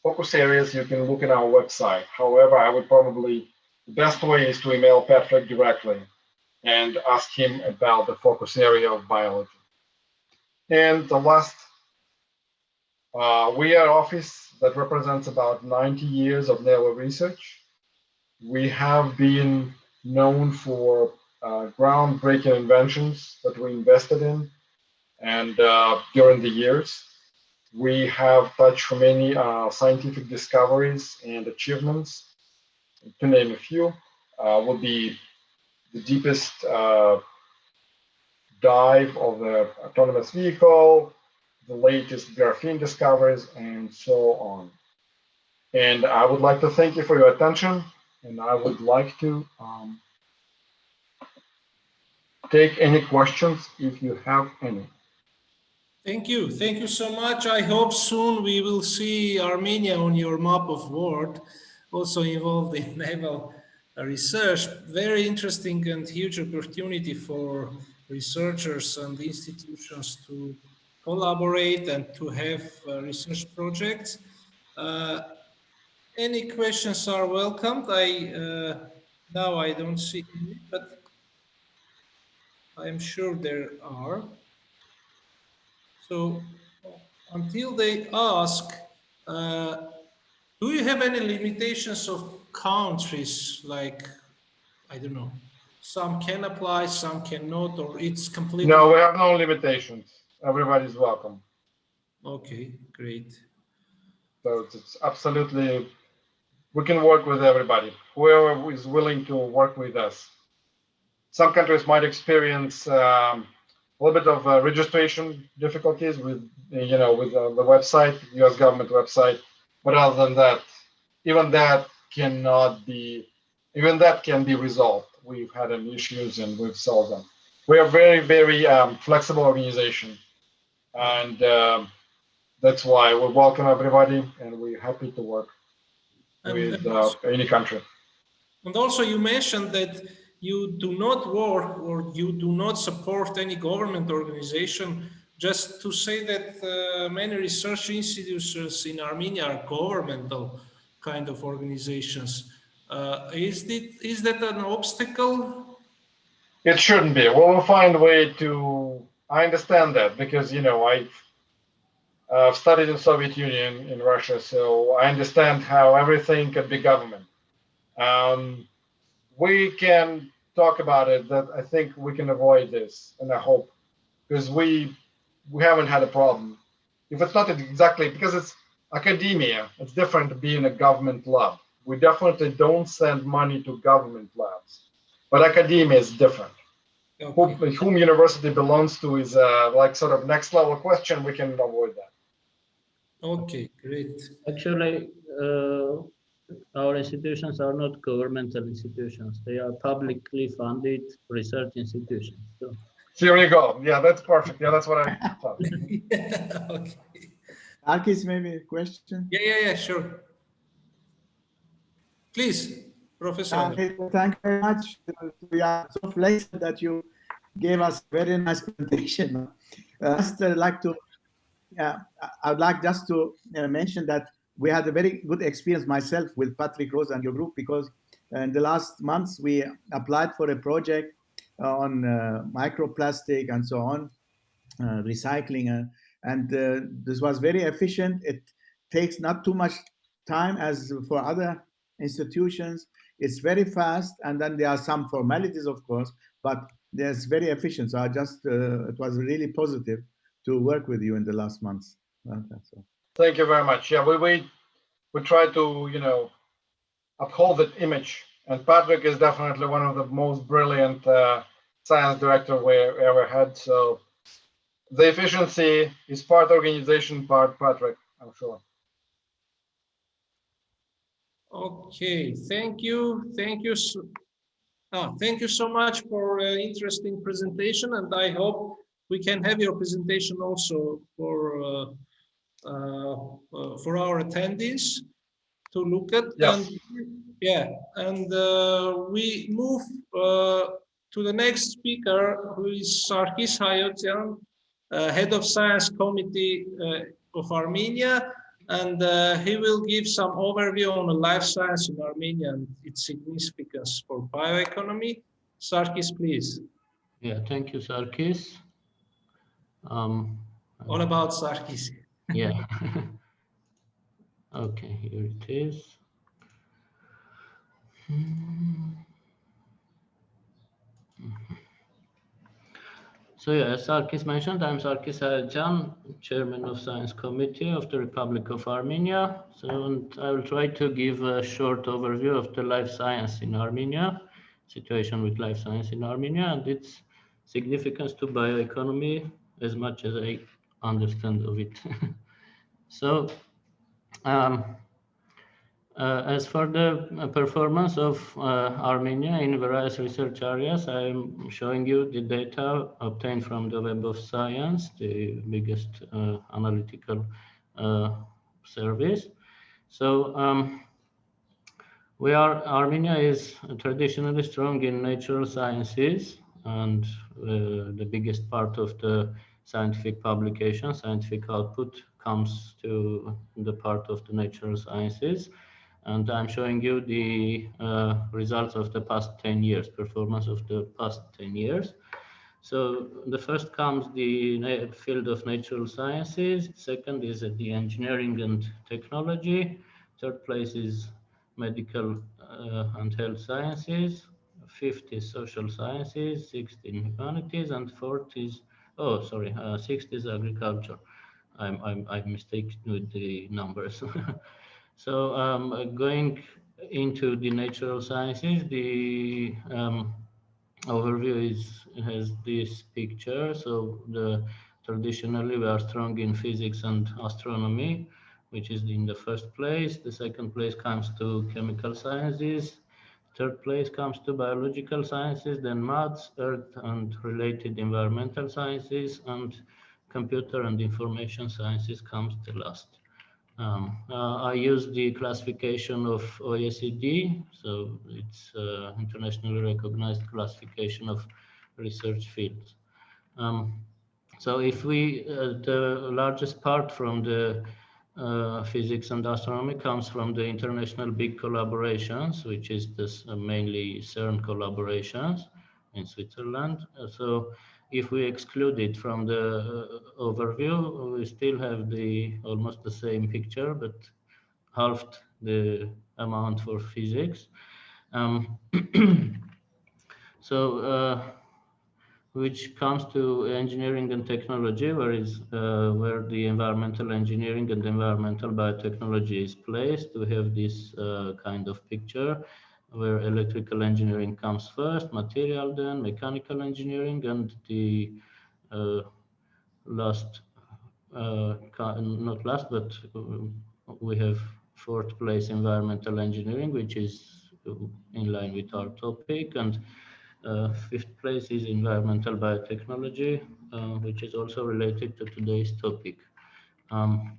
focus areas, you can look at our website. However, I would probably, the best way is to email Patrick directly and ask him about the focus area of biology. And the last, we are an office that represents about 90 years of NELA research. We have been known for groundbreaking inventions that we invested in. And during the years, we have touched many scientific discoveries and achievements. To name a few, would be the deepest dive of the autonomous vehicle, the latest graphene discoveries, and so on. And I would like to thank you for your attention, and I would like to take any questions if you have any. Thank you. Thank you so much. I hope soon we will see Armenia on your map of world, also involved in naval research. Very interesting and huge opportunity for researchers and institutions to collaborate and to have research projects. Any questions are welcomed. Now I don't see any, but I'm sure there are. So until they ask, Do you have any limitations of countries, like, I don't know, some can apply, some cannot, or it's completely? No, we have no limitations. Everybody's welcome. Okay, great. So it's absolutely, we can work with everybody, whoever is willing to work with us. Some countries might experience a little bit of registration difficulties with, with the website, U.S. government website. But other than that, even that can be resolved. We've had issues and we've solved them. We are very, very flexible organization, and that's why we welcome everybody, and we're happy to work with any country. And also you mentioned that you do not work or you do not support any government organization. Just to say that many research institutions in Armenia are governmental kind of organizations. Is that an obstacle? It shouldn't be. We'll find a way to. I understand that because I've studied in Soviet Union in Russia, so I understand how everything could be government. We can talk about it. That I think we can avoid this, and I hope, because we haven't had a problem. If it's not exactly because it's academia, it's different to being a government lab. We definitely don't send money to government labs, but academia is different. Okay. Whom university belongs to is like sort of next level question. We can avoid that. Okay, great. Actually, our institutions are not governmental institutions. They are publicly funded research institutions. So. Here you go. Yeah, that's perfect. Yeah, that's what I thought. Yeah, okay. Sarkis, maybe a question? Yeah, sure. Please, Professor. Thank you very much. We are so flexible that you gave us a very nice presentation. I would like just to mention that we had a very good experience myself with Patrick Rose and your group, because in the last months we applied for a project on microplastic and so on, recycling, and this was very efficient. It takes not too much time as for other institutions. It's very fast, and then there are some formalities, of course, but it's very efficient. So it was really positive to work with you in the last months. Thank you very much. Yeah, we try to uphold that image, and Patrick is definitely one of the most brilliant science director we ever had. So the efficiency is part organization, part Patrick, I'm sure. Okay, thank you. Thank you so much for interesting presentation, and I hope we can have your presentation also for our attendees to look at. Yes. And we move to the next speaker, who is Sarkis Hayotyan, Head of Science Committee of Armenia, and he will give some overview on the life science in Armenia and its significance for bioeconomy. Sarkis, please. Yeah, thank you, Sarkis. All about Sarkis. Yeah. Okay, here it is. So yeah, as Sarkis mentioned, I'm Sarkis Hayotyan, Chairman of Science Committee of the Republic of Armenia. So I will try to give a short overview of the life science in Armenia, situation with life science in Armenia, and its significance to bioeconomy as much as I understand of it. So as for the performance of Armenia in various research areas, I am showing you the data obtained from the Web of Science, the biggest analytical service. So Armenia is traditionally strong in natural sciences, and the biggest part of the scientific publication, scientific output comes to the part of the natural sciences. And I'm showing you the results of the past 10 years, performance of the past 10 years. So the first comes the field of natural sciences. Second is the engineering and technology. Third place is medical and health sciences. Fifth is social sciences. Sixth in humanities, and fourth is sixth is agriculture. I'm mistaken with the numbers. So going into the natural sciences, the overview has this picture. So traditionally we are strong in physics and astronomy, which is in the first place. The second place comes to chemical sciences. Third place comes to biological sciences, then maths, earth and related environmental sciences, and computer and information sciences comes the last. I use the classification of OECD, so it's internationally recognized classification of research fields. So if the largest part from the physics and astronomy comes from the international big collaborations, which is this mainly CERN collaborations in Switzerland. So if we exclude it from the overview, we still have almost the same picture, but halved the amount for physics. Which comes to engineering and technology, where the environmental engineering and environmental biotechnology is placed. We have this kind of picture where electrical engineering comes first, material then, mechanical engineering, and the last, not last, but we have fourth place environmental engineering, which is in line with our topic, and fifth place is environmental biotechnology, which is also related to today's topic. I'm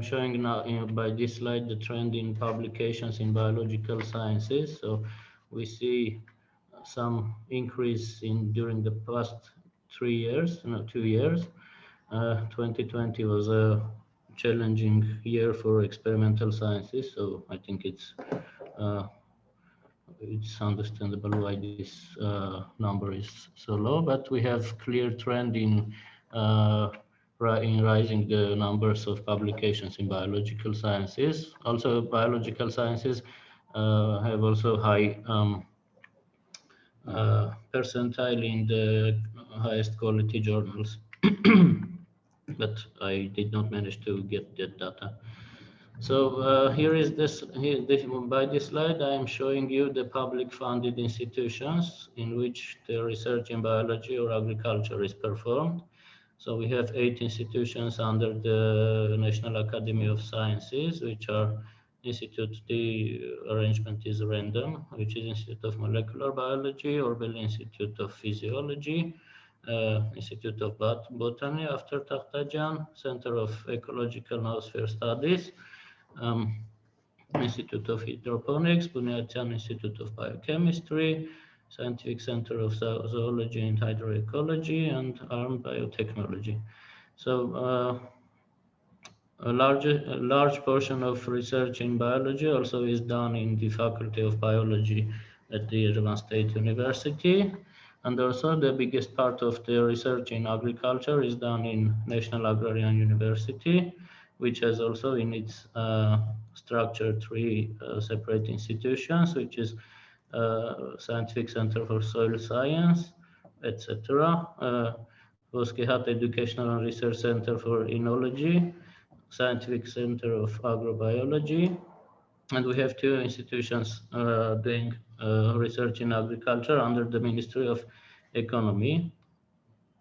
showing now by this slide the trend in publications in biological sciences. So we see some increase during the past 2 years. 2020 was a challenging year for experimental sciences, so I think it's understandable why this number is so low, but we have clear trend in rising the numbers of publications in biological sciences. Also, biological sciences have also high percentile in the highest quality journals. But I did not manage to get that data. So here is by this slide, I am showing you the public funded institutions in which the research in biology or agriculture is performed. So we have 8 institutions under the National Academy of Sciences, which are the arrangement is random, which is Institute of Molecular Biology, Orbel Institute of Physiology, Institute of Botany after Takhtajan, Center of Ecological Noosphere Studies, Institute of Hydroponics, Bunyatyaan Institute of Biochemistry, Scientific Center of Zoology and Hydroecology, and ARM Biotechnology. So a large portion of research in biology also is done in the Faculty of Biology at the Yerevan State University. And also the biggest part of the research in agriculture is done in National Agrarian University, which has also in its structure 3 separate institutions, which is Scientific Center for Soil Science, etc. Boskehat Educational and Research Center for Enology, Scientific Center of Agrobiology, and we have 2 institutions doing research in agriculture under the Ministry of Economy,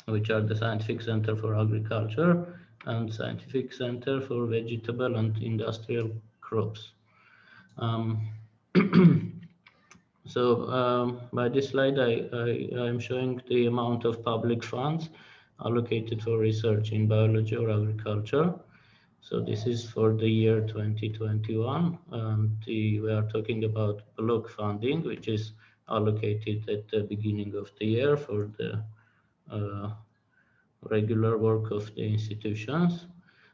which are the Scientific Center for Agriculture and Scientific Center for Vegetable and Industrial Crops. By this slide, I'm showing the amount of public funds allocated for research in biology or agriculture. So this is for the year 2021, and we are talking about block funding, which is allocated at the beginning of the year for the regular work of the institutions.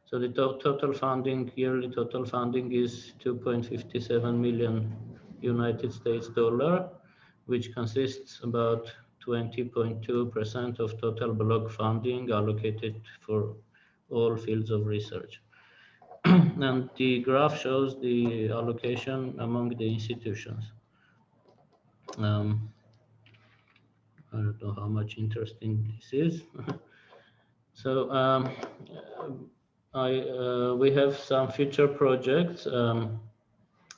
So the total funding, yearly total funding is 2.57 million United States dollar, which consists about 20.2% of total block funding allocated for all fields of research. And the graph shows the allocation among the institutions. I don't know how much interesting this is. So we have some future projects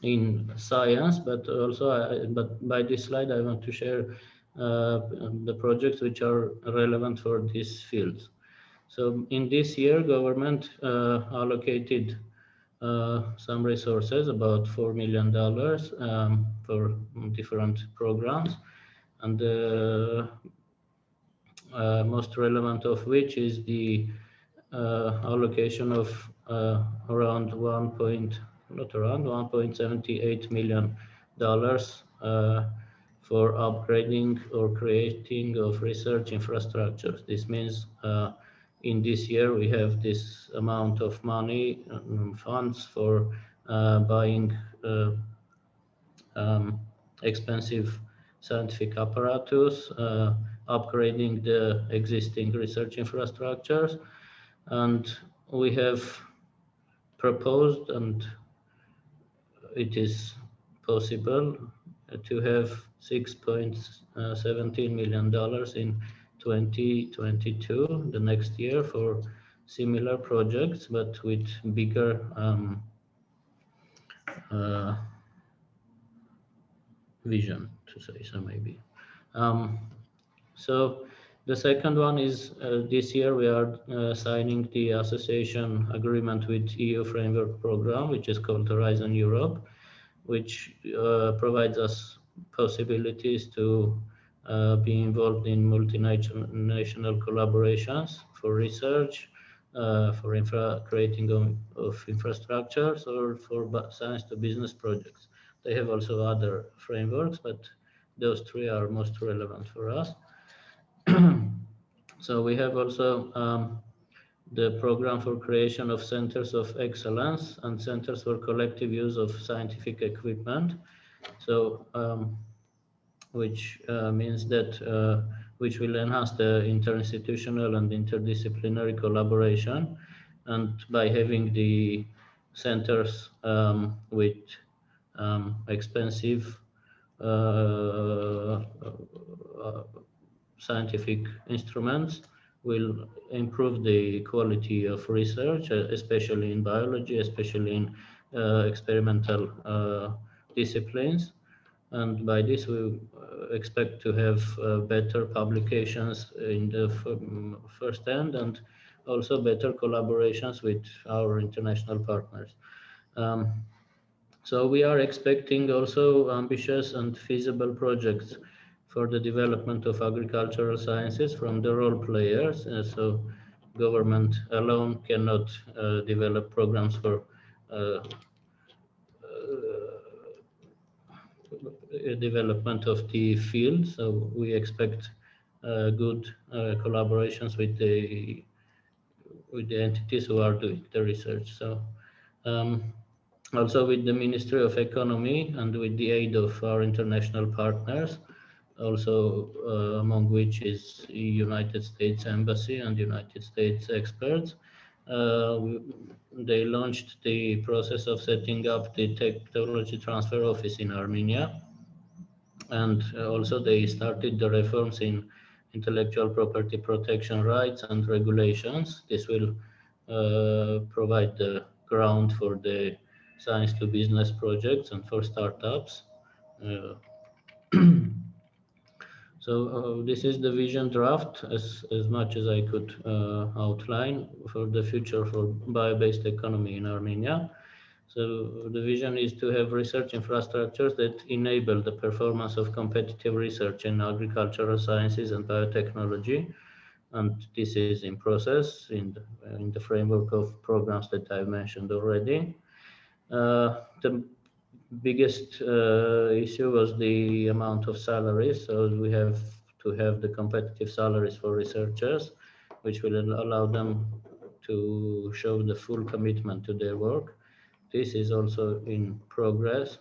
in science, but also, but by this slide, I want to share the projects which are relevant for these fields. So in this year, government allocated some resources, about $4 million for different programs, and the most relevant of which is the allocation of around $1.78 million for upgrading or creating of research infrastructures. This means in this year we have this amount of money, funds for buying expensive scientific apparatus, upgrading the existing research infrastructures, and we have proposed, and it is possible, to have $6.17 million in 2022, the next year, for similar projects, but with bigger vision, to say so maybe. So the second one is this year we are signing the association agreement with EU framework program, which is called Horizon Europe, which provides us possibilities to be involved in multinational collaborations for research, for creating of infrastructures, or for science to business projects. They have also other frameworks, but those three are most relevant for us. So we have also the program for creation of centers of excellence and centers for collective use of scientific equipment. So which means that which will enhance the interinstitutional and interdisciplinary collaboration, and by having the centers with expensive scientific instruments will improve the quality of research, especially in biology, especially in experimental disciplines. And by this, we expect to have better publications in the first hand, and also better collaborations with our international partners. So we are expecting also ambitious and feasible projects for the development of agricultural sciences from the role players. So government alone cannot develop programs for development of the field. So we expect good collaborations with the entities who are doing the research. So also with the Ministry of Economy and with the aid of our international partners, also among which is the United States Embassy and United States experts. They launched the process of setting up the technology transfer office in Armenia. And also they started the reforms in intellectual property protection rights and regulations. This will provide the ground for the science to business projects and for startups. So this is the vision draft, as much as I could outline for the future for bio-based economy in Armenia. So the vision is to have research infrastructures that enable the performance of competitive research in agricultural sciences and biotechnology. And this is in process in the framework of programs that I've mentioned already. The biggest issue was the amount of salaries. So we have to have the competitive salaries for researchers, which will allow them to show the full commitment to their work. This is also in process.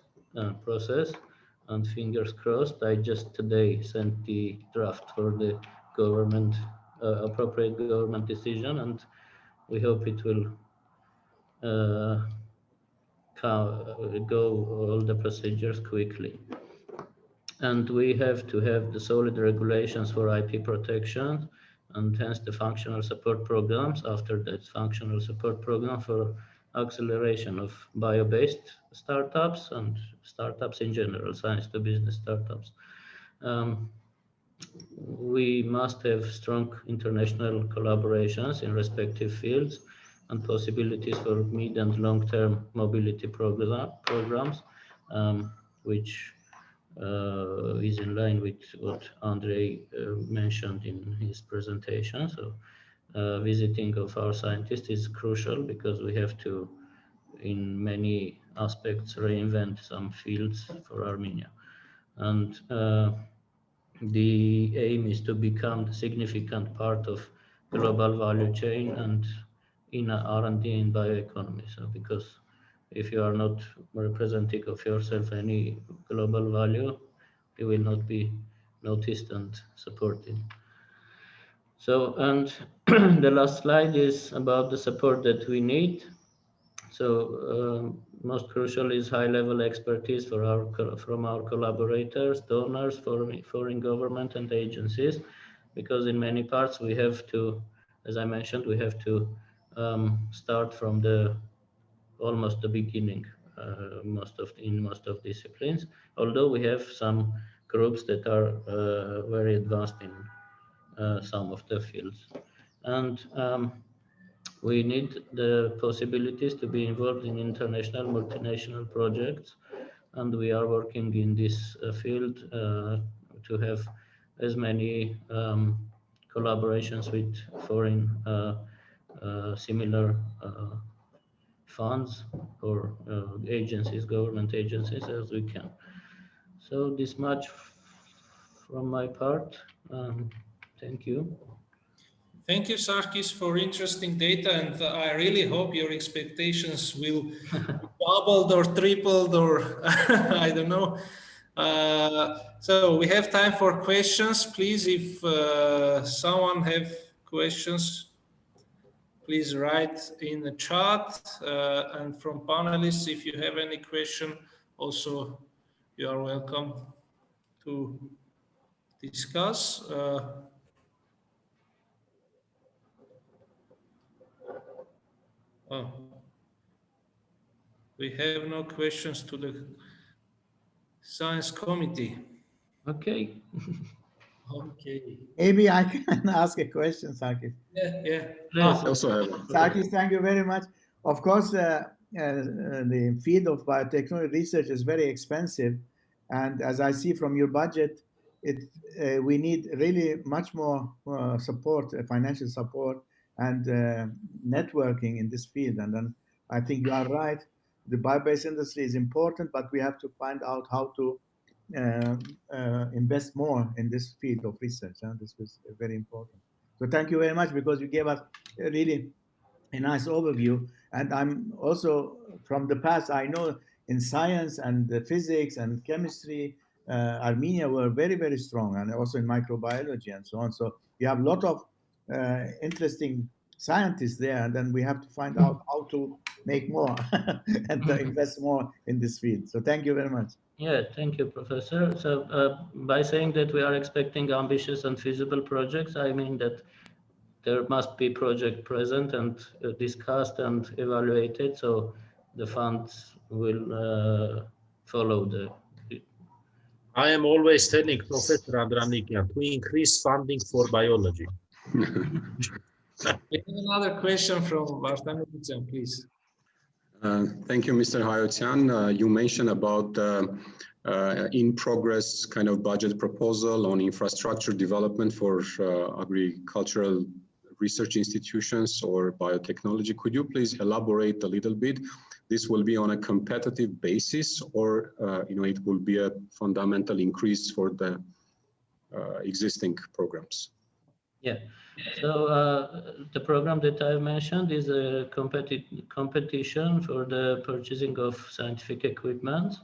and fingers crossed. I just today sent the draft for the government, appropriate government decision, and we hope it will go all the procedures quickly. And we have to have the solid regulations for IP protection, and hence the functional support programs after that functional support program for acceleration of bio-based startups and startups in general, science to business startups. We must have strong international collaborations in respective fields and possibilities for mid and long-term mobility programs, which is in line with what Andrei mentioned in his presentation. So visiting of our scientists is crucial because we have to, in many aspects, reinvent some fields for Armenia. And the aim is to become the significant part of global value chain and in R&D in bioeconomy. So because if you are not representing of yourself any global value, you will not be noticed and supported. So, and the last slide is about the support that we need. So most crucial is high-level expertise from our collaborators, donors, foreign government and agencies, because in many parts we have to, as I mentioned, we have to start from almost the beginning, in most of disciplines. Although we have some groups that are very advanced in some of the fields, and we need the possibilities to be involved in international multinational projects, and we are working in this field to have as many collaborations with foreign similar funds or agencies, government agencies, as we can. So this much from my part. Thank you. Thank you, Sarkis, for interesting data, and I really hope your expectations will be doubled or tripled, or I don't know. So we have time for questions. Please, if someone have questions, please write in the chat. And from panelists, if you have any question, also you are welcome to discuss. Oh, we have no questions to the science committee. Okay. Okay. Maybe I can ask a question, Sarkis. Yeah. Please. Also have Sarkis, thank you very much. Of course, the field of biotechnology research is very expensive, and as I see from your budget, we need really much more support, financial support, and networking in this field. And then I think you are right. The bio-based industry is important, but we have to find out how to invest more in this field of research. And this was very important. So thank you very much, because you gave us really a nice overview. And I'm also, from the past, I know in science and physics and chemistry, Armenia were very, very strong, and also in microbiology and so on. So we have a lot of interesting scientists there, and then we have to find out how to make more and to invest more in this field. So thank you very much. Yeah, thank you, Professor. So by saying that we are expecting ambitious and feasible projects, I mean that there must be project present and discussed and evaluated, so the funds will follow the. I am always telling Professor Andronikian to increase funding for biology. We have another question from Vartan, please. Thank you, Mr. Hayotian. You mentioned about in progress kind of budget proposal on infrastructure development for agricultural research institutions or biotechnology. Could you please elaborate a little bit? This will be on a competitive basis, or it will be a fundamental increase for the existing programs? Yeah, so the program that I mentioned is a competition for the purchasing of scientific equipment,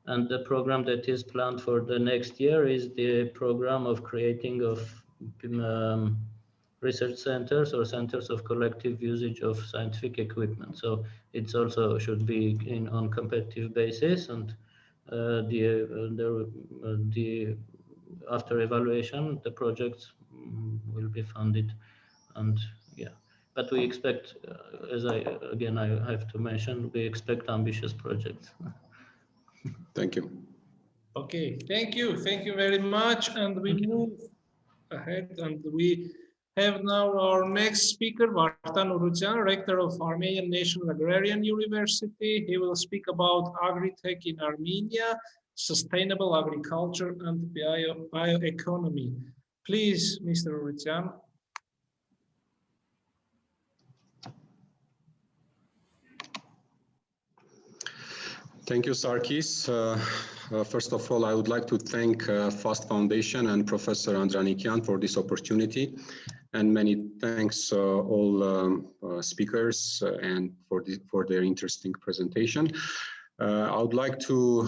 And the program that is planned for the next year is the program of creating of research centers or centers of collective usage of scientific equipment. So it's also should be on competitive basis, and the after evaluation, the projects will be funded, and yeah. But we expect, as I have to mention, we expect ambitious projects. Thank you. Okay, thank you very much, and we move ahead, and we have now our next speaker, Vartan Urugyan, Rector of Armenian National Agrarian University. He will speak about agri-tech in Armenia, sustainable agriculture, and bioeconomy. Please, Mr. Urugyan. Thank you, Sarkis. First of all, I would like to thank FAST Foundation and Professor Andronikian for this opportunity, and many thanks all speakers and for their interesting presentation. I would like to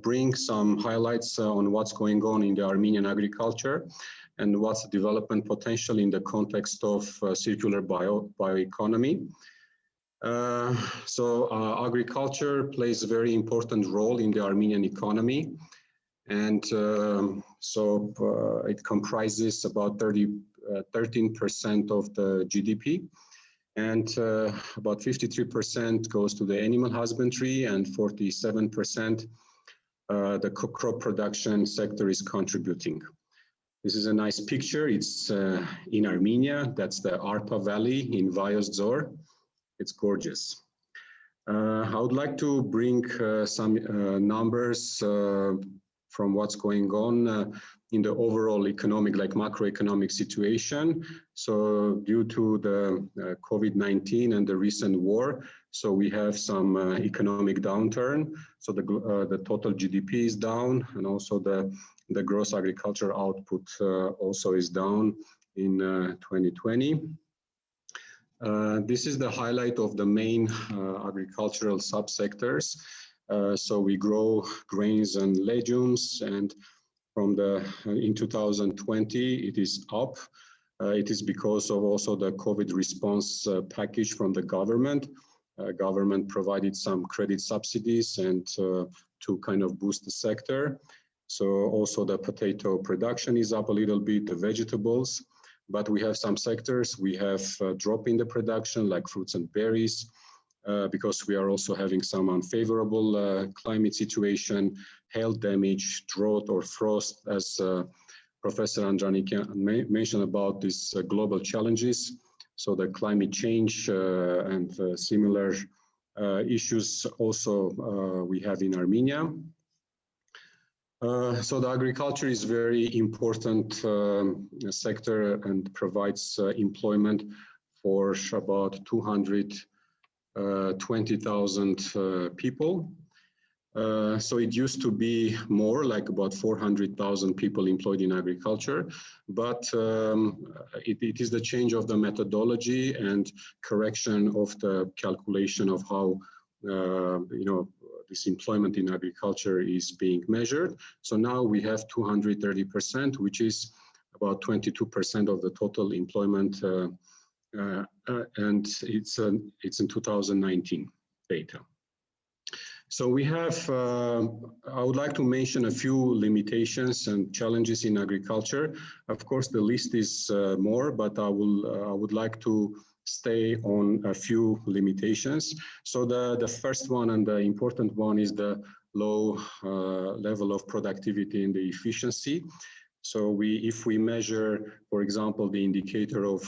bring some highlights on what's going on in the Armenian agriculture and what's the development potential in the context of circular bioeconomy. Agriculture plays a very important role in the Armenian economy, and it comprises about 13% of the GDP, and about 53% goes to the animal husbandry, and 47% the crop production sector is contributing. This is a nice picture. It's in Armenia. That's the Arpa Valley in Vayos Dzor. It's gorgeous. I would like to bring some numbers from what's going on in the overall economic, like macroeconomic situation. So due to the COVID-19 and the recent war, so we have some economic downturn. So the total GDP is down, and also the gross agriculture output also is down in 2020. This is the highlight of the main agricultural subsectors. So we grow grains and legumes, and in 2020 it is up. It is because of also the COVID response package from the government. Government provided some credit subsidies and to kind of boost the sector. So also the potato production is up a little bit, the vegetables. But we have some sectors, we have a drop in the production, like fruits and berries, because we are also having some unfavorable climate situation, hail damage, drought or frost, as Professor Andronikian mentioned about these global challenges. So the climate change and similar issues also we have in Armenia. So the agriculture is very important sector and provides employment for about 220,000 people. So it used to be more, like about 400,000 people employed in agriculture, but it is the change of the methodology and correction of the calculation of how this employment in agriculture is being measured. So now we have 230%, which is about 22% of the total employment, and it's in 2019 data. So we have, I would like to mention a few limitations and challenges in agriculture. Of course, the list is more, but I would like to stay on a few limitations. So the first one and the important one is the low level of productivity and the efficiency. So if we measure, for example, the indicator of,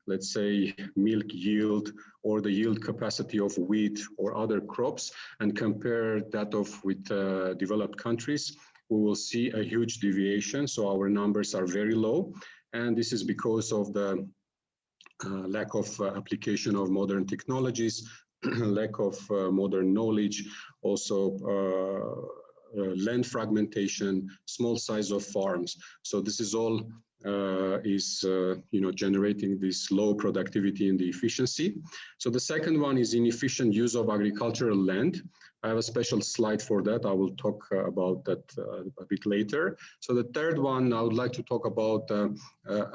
let's say, milk yield or the yield capacity of wheat or other crops and compare that with developed countries, we will see a huge deviation. So our numbers are very low. And this is because of the lack of application of modern technologies, lack of modern knowledge, also land fragmentation, small size of farms. So this is all generating this low productivity and the efficiency. So the second one is inefficient use of agricultural land. I have a special slide for that. I will talk about that a bit later. So the third one, I would like to talk about a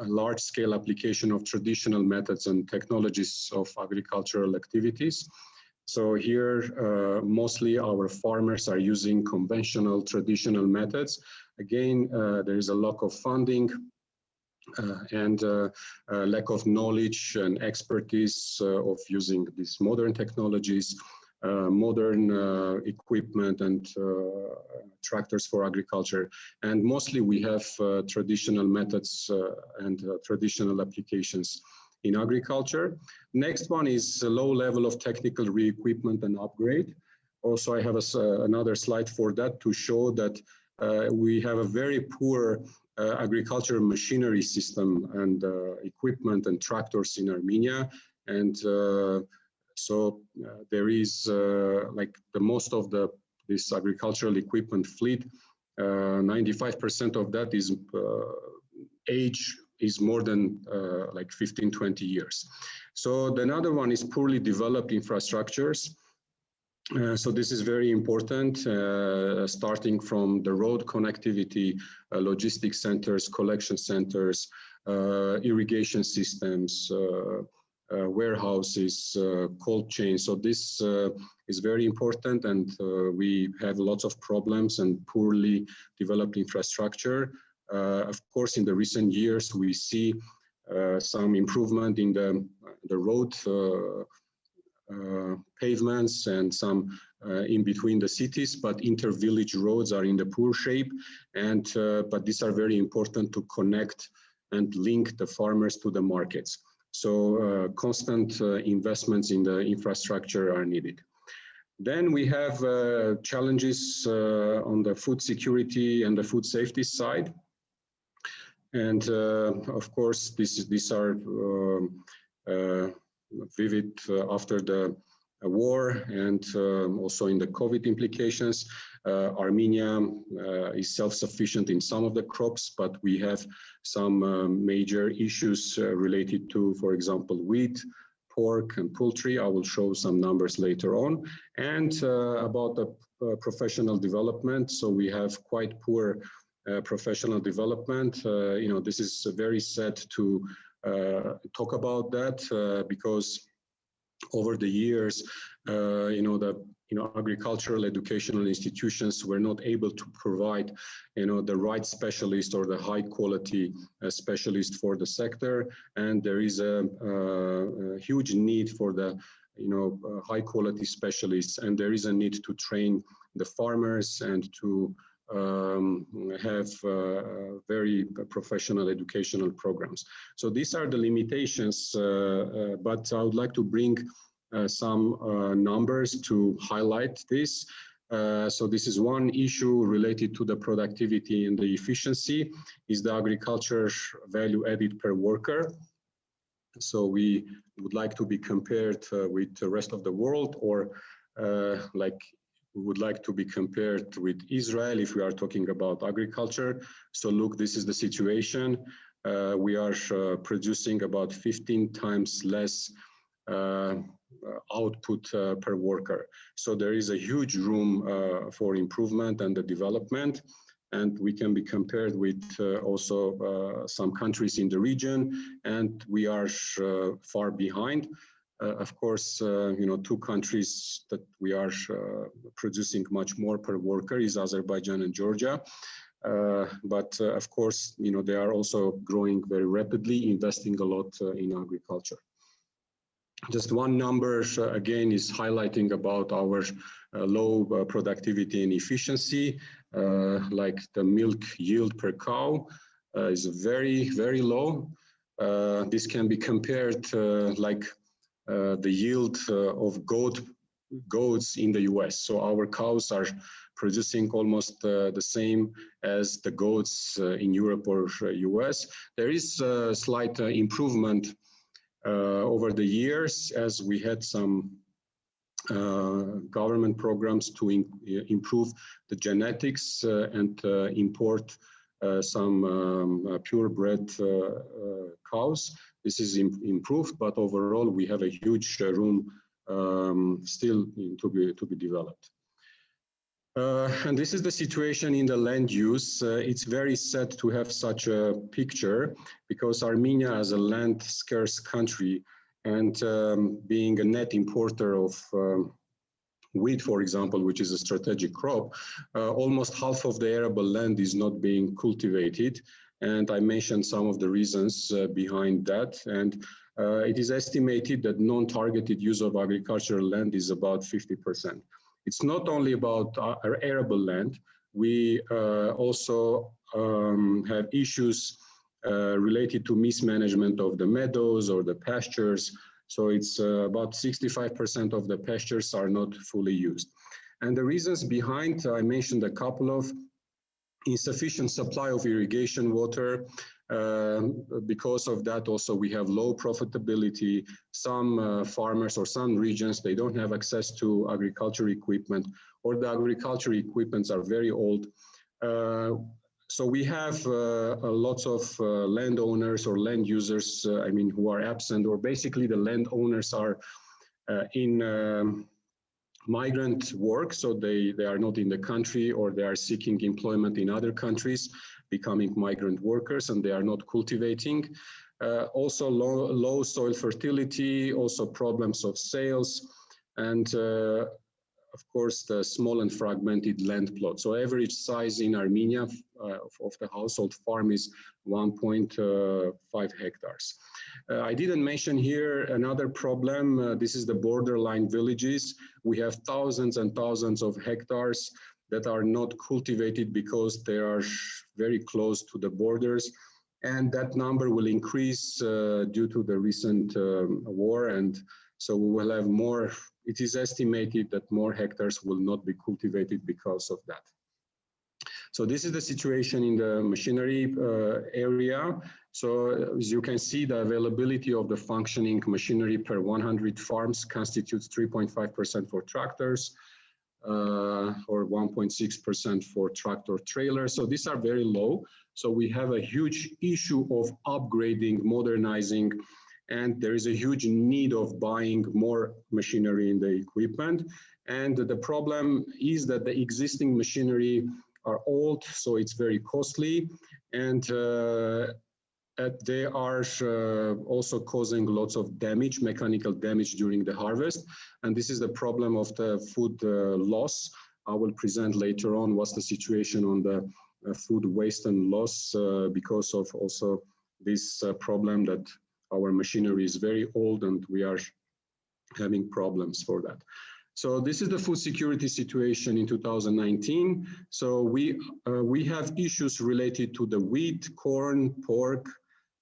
large-scale application of traditional methods and technologies of agricultural activities. So here, mostly our farmers are using conventional, traditional methods. Again, there is a lack of funding and lack of knowledge and expertise of using these modern technologies, modern equipment and tractors for agriculture. And mostly we have traditional methods and traditional applications in agriculture. Next one is a low level of technical re-equipment and upgrade. Also, I have another slide for that to show that we have a very poor agricultural machinery system and equipment and tractors in Armenia. And so there is like the most of this agricultural equipment fleet, 95% of that is age is more than like 15, 20 years. So the another one is poorly developed infrastructures. So this is very important, starting from the road connectivity, logistics centers, collection centers, irrigation systems, warehouses, cold chains. So this is very important, and we have lots of problems and poorly developed infrastructure. Of course, in the recent years, we see some improvement in the road pavements and some in between the cities, but inter-village roads are in the poor shape. And but these are very important to connect and link the farmers to the markets. So constant investments in the infrastructure are needed. Then we have challenges on the food security and the food safety side. And of course, these are vivid after the war and also in the COVID implications. Armenia is self-sufficient in some of the crops, but we have some major issues related to, for example, wheat, pork, and poultry. I will show some numbers later on. And about the professional development. So we have quite poor professional development. This is very sad to talk about that because over the years, agricultural educational institutions were not able to provide, the right specialist or the high quality specialist for the sector. And there is a huge need for the, high quality specialists. And there is a need to train the farmers and to have very professional educational programs. So these are the limitations, but I would like to bring some numbers to highlight this. So this is one issue related to the productivity and the efficiency is the agriculture value added per worker. So we would like to be compared with the rest of the world, or we would like to be compared with Israel if we are talking about agriculture. So look, this is the situation. We are producing about 15 times less output per worker. So there is a huge room for improvement and the development. And we can be compared with also some countries in the region, and we are far behind. Of course, two countries that we are producing much more per worker is Azerbaijan and Georgia. But of course, they are also growing very rapidly, investing a lot in agriculture. Just one number, again, is highlighting about our low productivity and efficiency, like the milk yield per cow is very, very low. This can be compared the yield of goats in the US. So our cows are producing almost the same as the goats in Europe or US. There is a slight improvement over the years as we had some government programs to improve the genetics and import some purebred cows. This is improved, but overall we have a huge room still to be developed. And this is the situation in the land use. It's very sad to have such a picture because Armenia, as a land scarce country and being a net importer of wheat, for example, which is a strategic crop, almost half of the arable land is not being cultivated. And I mentioned some of the reasons behind that. And it is estimated that non-targeted use of agricultural land is about 50%. It's not only about our arable land. We also have issues related to mismanagement of the meadows or the pastures. So it's about 65% of the pastures are not fully used. And the reasons behind, I mentioned a couple of: insufficient supply of irrigation water. Because of that also we have low profitability. Some farmers or some regions, they don't have access to agriculture equipment, or the agriculture equipments are very old. So we have lots of landowners or land users, who are absent, or basically the landowners are in migrant work, so they are not in the country, or they are seeking employment in other countries, becoming migrant workers, and they are not cultivating. Also low soil fertility, also problems of sales, and of course the small and fragmented land plot. So average size in Armenia of the household farm is 1.5 hectares. I didn't mention here another problem. This is the borderline villages. We have thousands and thousands of hectares that are not cultivated because they are very close to the borders. And that number will increase due to the recent war. And so we will have more. It is estimated that more hectares will not be cultivated because of that. So this is the situation in the machinery area. So as you can see, the availability of the functioning machinery per 100 farms constitutes 3.5% for tractors, or 1.6% for tractor trailers. So these are very low. So we have a huge issue of upgrading, modernizing, and there is a huge need of buying more machinery in the equipment. And the problem is that the existing machinery are old, so it's very costly, and they are also causing lots of damage, mechanical damage during the harvest. And this is the problem of the food loss. I will present later on what's the situation on the food waste and loss because of also this problem that our machinery is very old and we are having problems for that. So this is the food security situation in 2019. So we have issues related to the wheat, corn, pork,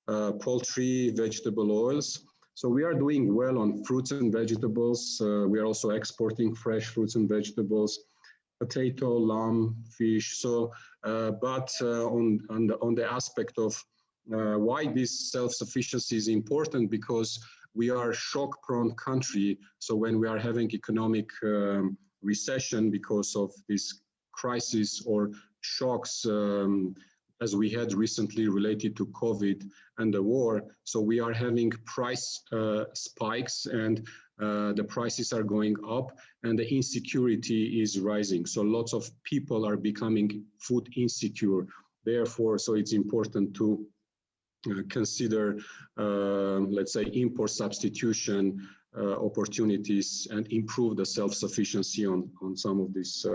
poultry, vegetable oils. So we are doing well on fruits and vegetables. We are also exporting fresh fruits and vegetables, potato, lamb, fish. So, but on the aspect of why this self-sufficiency is important, because we are a shock-prone country. So when we are having economic recession because of this crisis or shocks, as we had recently related to COVID and the war, so we are having price spikes, and the prices are going up and the insecurity is rising. So lots of people are becoming food insecure. Therefore, so it's important to consider, let's say, import substitution opportunities and improve the self-sufficiency on some of these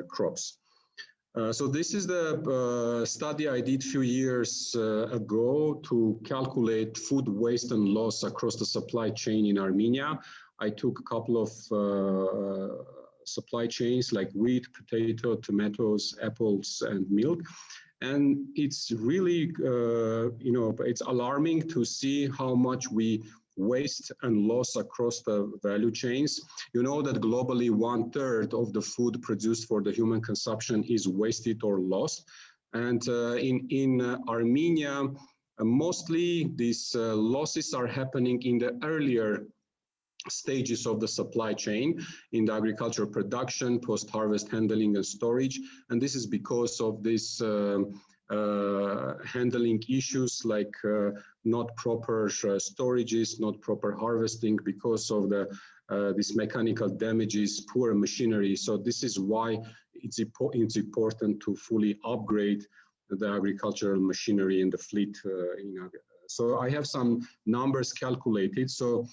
crops. So this is the study I did a few years ago to calculate food waste and loss across the supply chain in Armenia. I took a couple of supply chains like wheat, potato, tomatoes, apples, and milk. And it's really, it's alarming to see how much we waste and loss across the value chains. You know that globally 1/3 of the food produced for the human consumption is wasted or lost. And in Armenia, mostly these losses are happening in the earlier stages of the supply chain in the agricultural production, post-harvest handling and storage. And this is because of this handling issues like not proper storages, not proper harvesting because of the this mechanical damages, poor machinery. So this is why it's important to fully upgrade the agricultural machinery in the fleet. So I have some numbers calculated. So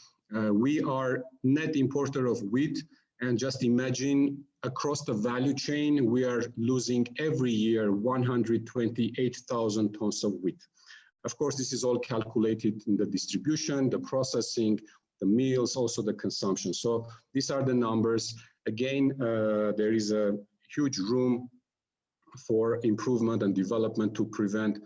we are net importer of wheat, and just imagine across the value chain, we are losing every year 128,000 tons of wheat. Of course, this is all calculated in the distribution, the processing, the meals, also the consumption. So these are the numbers. Again, there is a huge room for improvement and development to prevent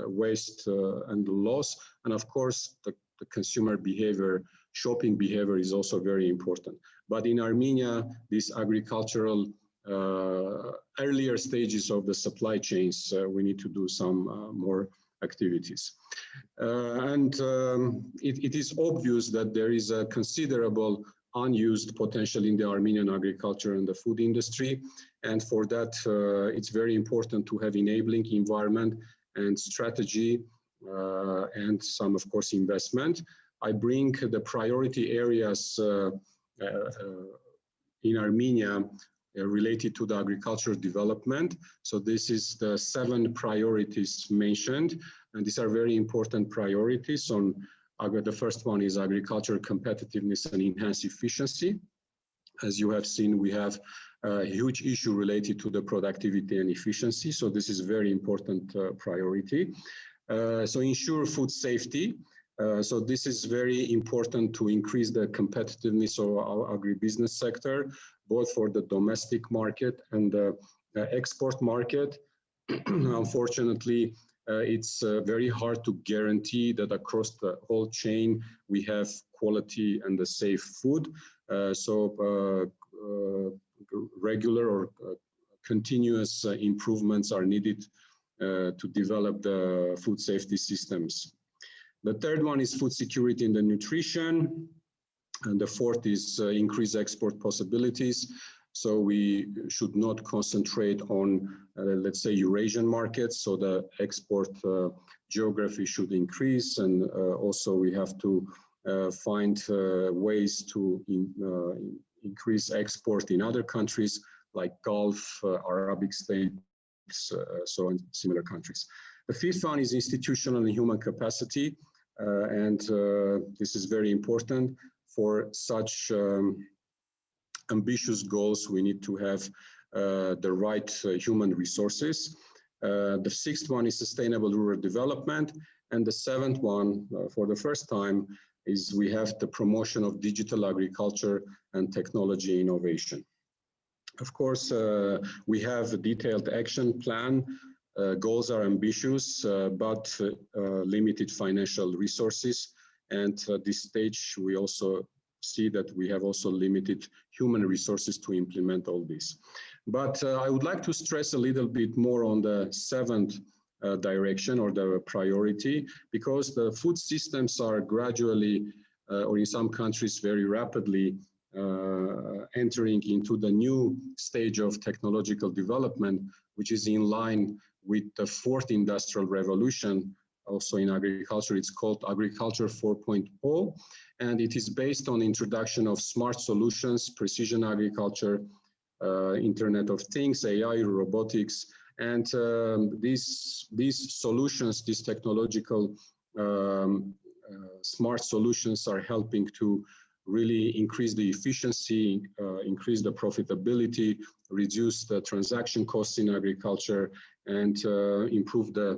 waste and loss. And of course, the consumer behavior, shopping behavior is also very important. But in Armenia, these agricultural earlier stages of the supply chains, we need to do some more activities. It is obvious that there is a considerable unused potential in the Armenian agriculture and the food industry. And for that, it's very important to have enabling environment and strategy and some, of course, investment. I bring the priority areas in Armenia related to the agricultural development. So this is the 7 priorities mentioned, and these are very important priorities. The first one is agricultural competitiveness and enhanced efficiency. As you have seen, we have a huge issue related to the productivity and efficiency. So this is a very important priority. So ensure food safety. So this is very important to increase the competitiveness of our agribusiness sector, both for the domestic market and the export market. Unfortunately, it's very hard to guarantee that across the whole chain we have quality and the safe food. Regular or continuous improvements are needed to develop the food safety systems. The third one is food security in the nutrition. And the fourth is increase export possibilities. So we should not concentrate on, let's say, Eurasian markets. So the export geography should increase. And also we have to find ways to increase export in other countries like Gulf, Arabic states, so in similar countries. The fifth one is institutional and human capacity. This is very important. For such ambitious goals, we need to have the right human resources. The sixth one is sustainable rural development. And the seventh one, for the first time, is we have the promotion of digital agriculture and technology innovation. Of course, we have a detailed action plan. Goals are ambitious, but limited financial resources. And at this stage, we also see that we have also limited human resources to implement all this. But I would like to stress a little bit more on the seventh direction or the priority, because the food systems are gradually, or in some countries very rapidly, entering into the new stage of technological development, which is in line with the fourth industrial revolution. Also in agriculture, it's called Agriculture 4.0, and it is based on introduction of smart solutions, precision agriculture, Internet of Things, AI, robotics, and these solutions, these technological smart solutions are helping to really increase the efficiency, increase the profitability, reduce the transaction costs in agriculture, and improve the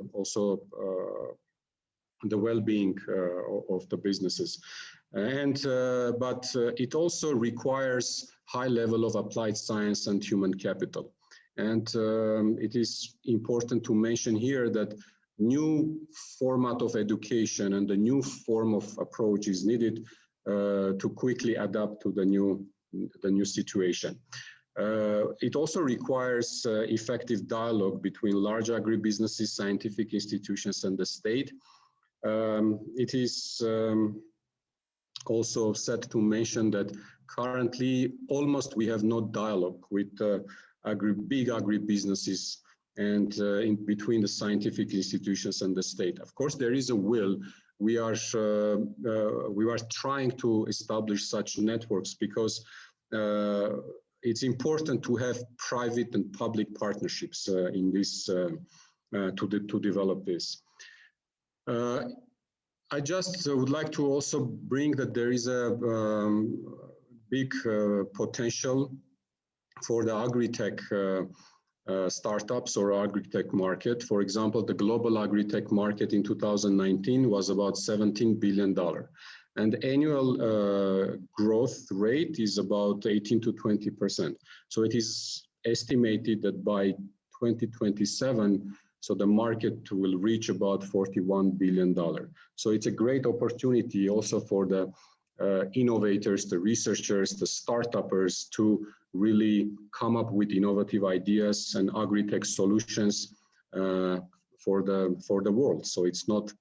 well-being of the businesses. But it also requires high level of applied science and human capital. And it is important to mention here that new format of education and the new form of approach is needed to quickly adapt to the new situation. It also requires effective dialogue between large agribusinesses, scientific institutions, and the state. It is also sad to mention that currently almost we have no dialogue with big agribusinesses and in between the scientific institutions and the state. Of course, there is a will. We are trying to establish such networks because it's important to have private and public partnerships in this to develop this. I just would like to also bring that there is a big potential for the agri-tech startups or agri-tech market. For example, the global agri-tech market in 2019 was about $17 billion. And the annual growth rate is about 18 to 20%. So it is estimated that by 2027, so the market will reach about $41 billion. So it's a great opportunity also for the innovators, the researchers, the startuppers to really come up with innovative ideas and agri-tech solutions for the world. So it's not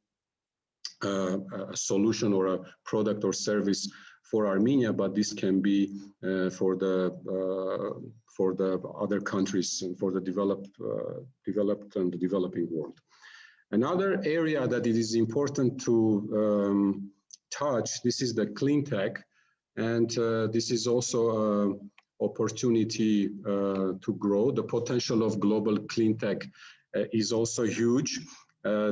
a solution or a product or service for Armenia, but this can be for the other countries and for the developed and the developing world. Another area that it is important to touch, this is the clean tech, and this is also an opportunity to grow. The potential of global clean tech is also huge.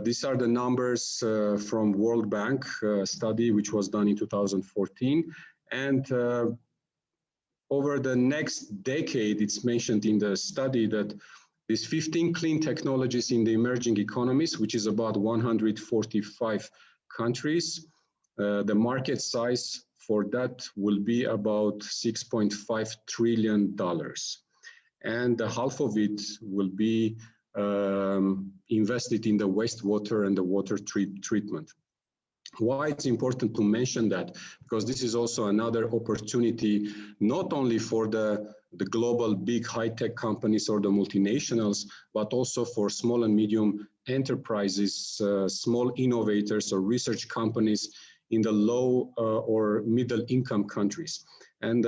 These are the numbers from World Bank study, which was done in 2014. And over the next decade, it's mentioned in the study that these 15 clean technologies in the emerging economies, which is about 145 countries, the market size for that will be about $6.5 trillion. And half of it will be invested in the wastewater and the water treatment. Why it's important to mention that? Because this is also another opportunity, not only for the global big high-tech companies or the multinationals, but also for small and medium enterprises, small innovators or research companies in the low or middle income countries. And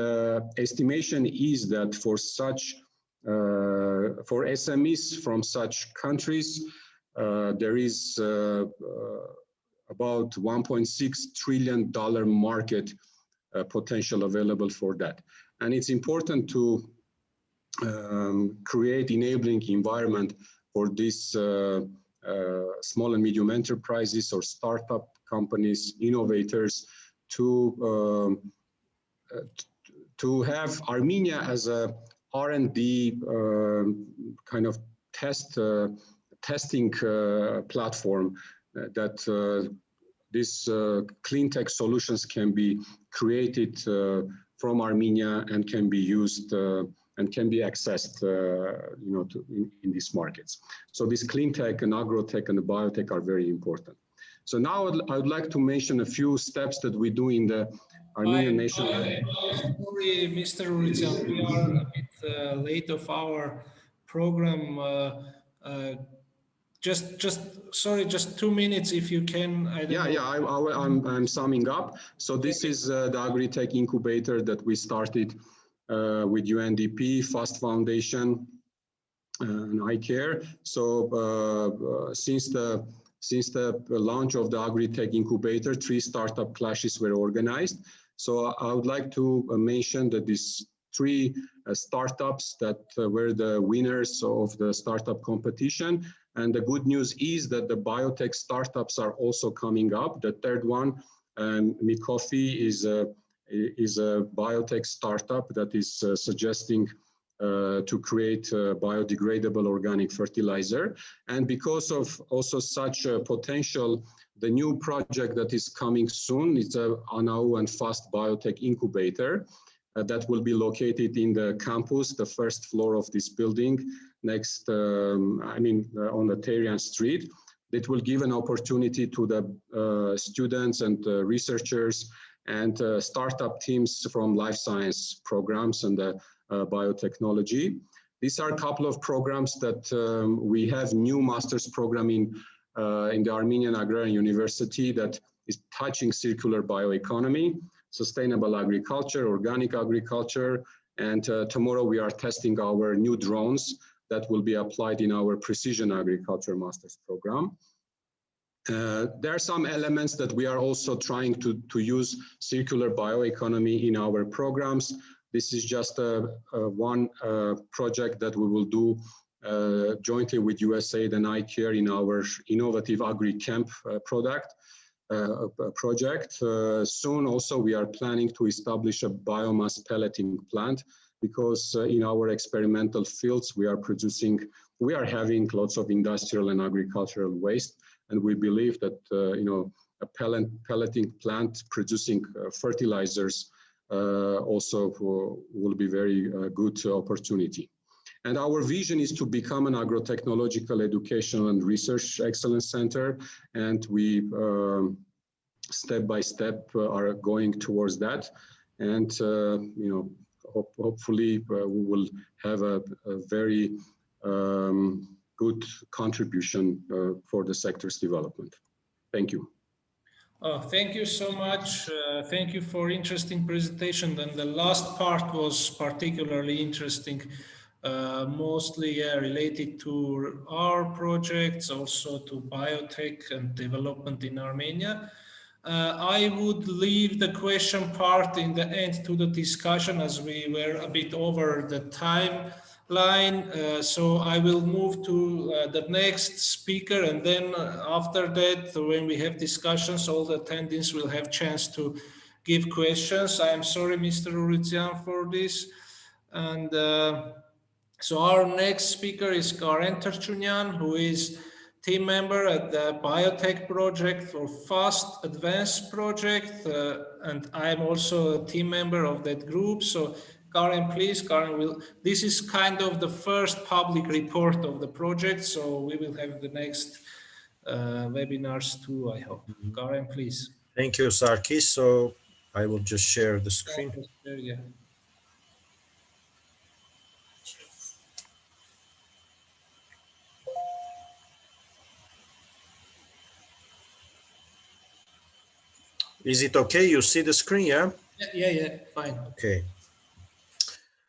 estimation is that for such for SMEs from such countries, there is about $1.6 trillion market potential available for that. And it's important to create enabling environment for these small and medium enterprises or startup companies, innovators, to have Armenia as a R&D kind of testing platform that these clean tech solutions can be created from Armenia and can be used and can be accessed, in these markets. So this clean tech and agro-tech and the biotech are very important. So now I would like to mention a few steps that we do in the Armenian nation. Sorry, Mr. Urityan, we are a bit late of our program. Just 2 minutes if you can. I'm summing up. So this is the Agri-Tech incubator that we started with UNDP, FAST Foundation, and iCare. So since the launch of the Agri-Tech incubator, 3 startup clashes were organized. So I would like to mention that these 3 startups that were the winners of the startup competition. And the good news is that the biotech startups are also coming up. The third one, Mikofi, is a biotech startup that is suggesting to create a biodegradable organic fertilizer. And because of also such a potential, the new project that is coming soon, it's a ANAU and FAST Biotech Incubator that will be located in the campus, the first floor of this building, next, on the Terian Street. It will give an opportunity to the students and researchers and startup teams from life science programs and the biotechnology. These are a couple of programs that we have new master's program in the Armenian Agrarian University that is touching circular bioeconomy, sustainable agriculture, organic agriculture, and tomorrow we are testing our new drones that will be applied in our precision agriculture master's program. There are some elements that we are also trying to use circular bioeconomy in our programs. This is just one project that we will do jointly with USAID and iCare in our innovative AgriCamp project. Soon also we are planning to establish a biomass pelleting plant because in our experimental fields we are having lots of industrial and agricultural waste, and we believe that a pelleting plant producing fertilizers also will be very good opportunity. And our vision is to become an agro-technological educational and research excellence center, and we step by step are going towards that. And hopefully we will have a very good contribution for the sector's development. Thank you. Oh, thank you so much. Thank you for interesting presentation. And the last part was particularly interesting, mostly related to our projects, also to biotech and development in Armenia. I would leave the question part in the end to the discussion as we were a bit over the timeline. So I will move to the next speaker, and then after that, when we have discussions, all the attendees will have chance to give questions. I am sorry, Mr. Uruzian, for this. And so our next speaker is Karen Terchunyan, who is team member at the Biotech Project for FAST Advanced Project, and I'm also a team member of that group. So Karen, please, this is kind of the first public report of the project, so we will have the next webinars too, I hope. Karen, please. Thank you, Sarkis. So I will just share the screen. Yeah. Is it okay? You see the screen, yeah? Yeah, fine. Okay.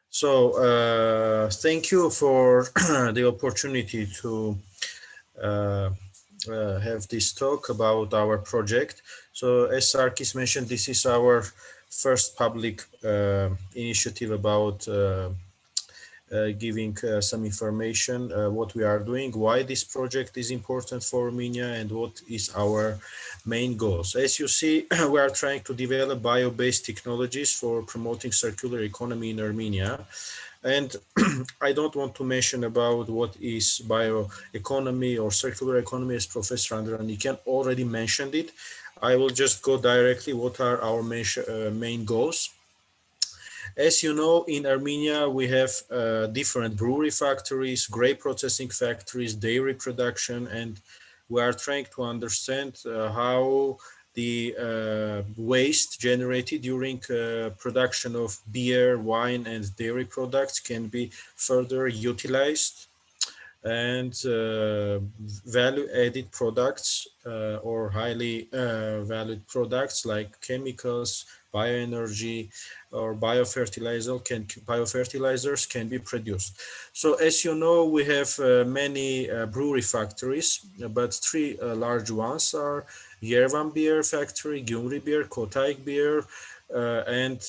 So thank you for the opportunity to have this talk about our project. So as Sarkis mentioned, this is our first public initiative about giving some information what we are doing, why this project is important for Armenia, and what is our main goals. As you see, we are trying to develop bio-based technologies for promoting circular economy in Armenia. And I don't want to mention about what is bioeconomy or circular economy, as Professor Andranikean already mentioned it. I will just go directly what are our main goals. As you know, in Armenia, we have different brewery factories, grape processing factories, dairy production, and we are trying to understand how the waste generated during production of beer, wine, and dairy products can be further utilized, and value-added products or highly valued products like chemicals, bioenergy, or biofertilizers can be produced. So as you know, we have many brewery factories, but three large ones are Yerevan Beer Factory, Gyumri Beer, Kotayk Beer, and